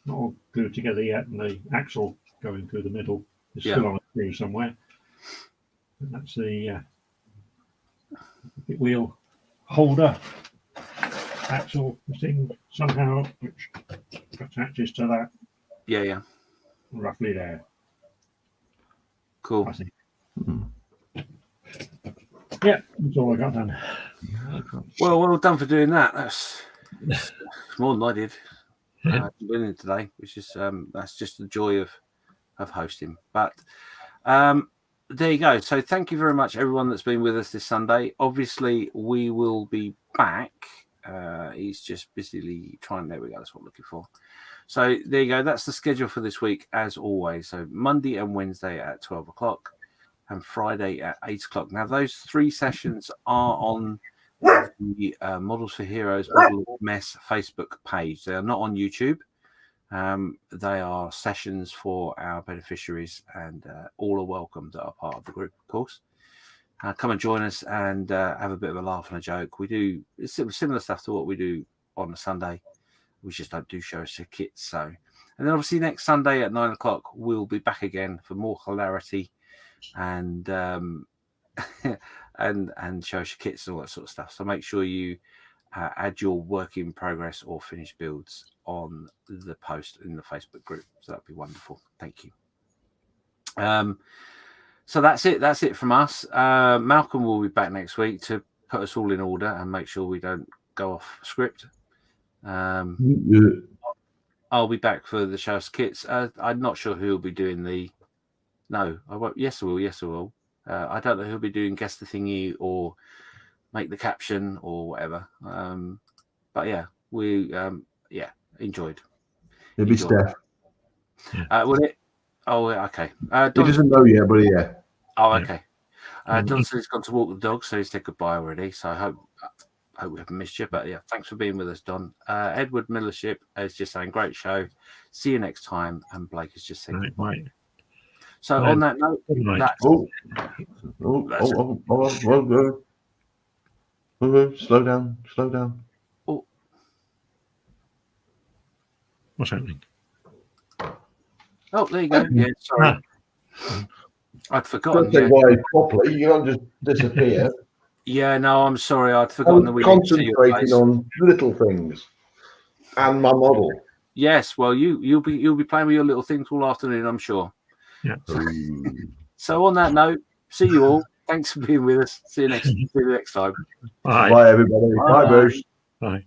not all glued together yet, and the axle going through the middle is still on a screw somewhere. And that's the wheel holder axle thing somehow, which attaches to that Yeah. roughly there. Cool. I think. Yeah, that's all I got done. Well done for doing that. That's more than I did. Winning today, which is that's just the joy of hosting. But there you go. So thank you very much, everyone that's been with us this Sunday. Obviously, we will be back. He's just busily trying. There we go. That's what I'm looking for. So there you go. That's the schedule for this week, as always. So Monday and Wednesday at 12 o'clock, and Friday at 8 o'clock. Now those 3 sessions are on the Models for Heroes Model of Mess Facebook page. They are not on YouTube. They are sessions for our beneficiaries, and all are welcome that are part of the group, of course. Come and join us and have a bit of a laugh and a joke. We do similar stuff to what we do on a Sunday. We just don't do show us your kits. So, and then obviously next Sunday at 9 o'clock, we'll be back again for more hilarity and and show us your kits and all that sort of stuff. So make sure you add your work in progress or finished builds on the post in the Facebook group. So that'd be wonderful. Thank you. So that's it from us. Malcolm will be back next week to put us all in order and make sure we don't go off script. I'll be back for the show's kits. I'm not sure who will be doing the. No, I won't. Yes, I will. Yes, I will. I don't know who'll be doing guess the thingy or make the caption or whatever. But yeah, we enjoyed. It'll be Steph. Will it? Oh, okay. He doesn't know yet, but yeah. Oh, okay. Don said he's gone to walk the dog, so he's said goodbye already. So I hope we haven't missed you. But yeah, thanks for being with us, Don. Edward Millership is just saying great show. See you next time. And Blake has just said goodbye. So on that note, slow down. Oh, What's happening? Oh, there you go. Yeah, sorry. I'd forgotten. Don't say why properly. You can't just disappear. Yeah, no, I'm sorry. I'd forgotten that we concentrating on little things and my model. Yes, well, you'll be playing with your little things all afternoon, I'm sure. Yeah. So on that note, see you all. Thanks for being with us. See you next time. Bye. Bye everybody. Bye Bruce. Bye.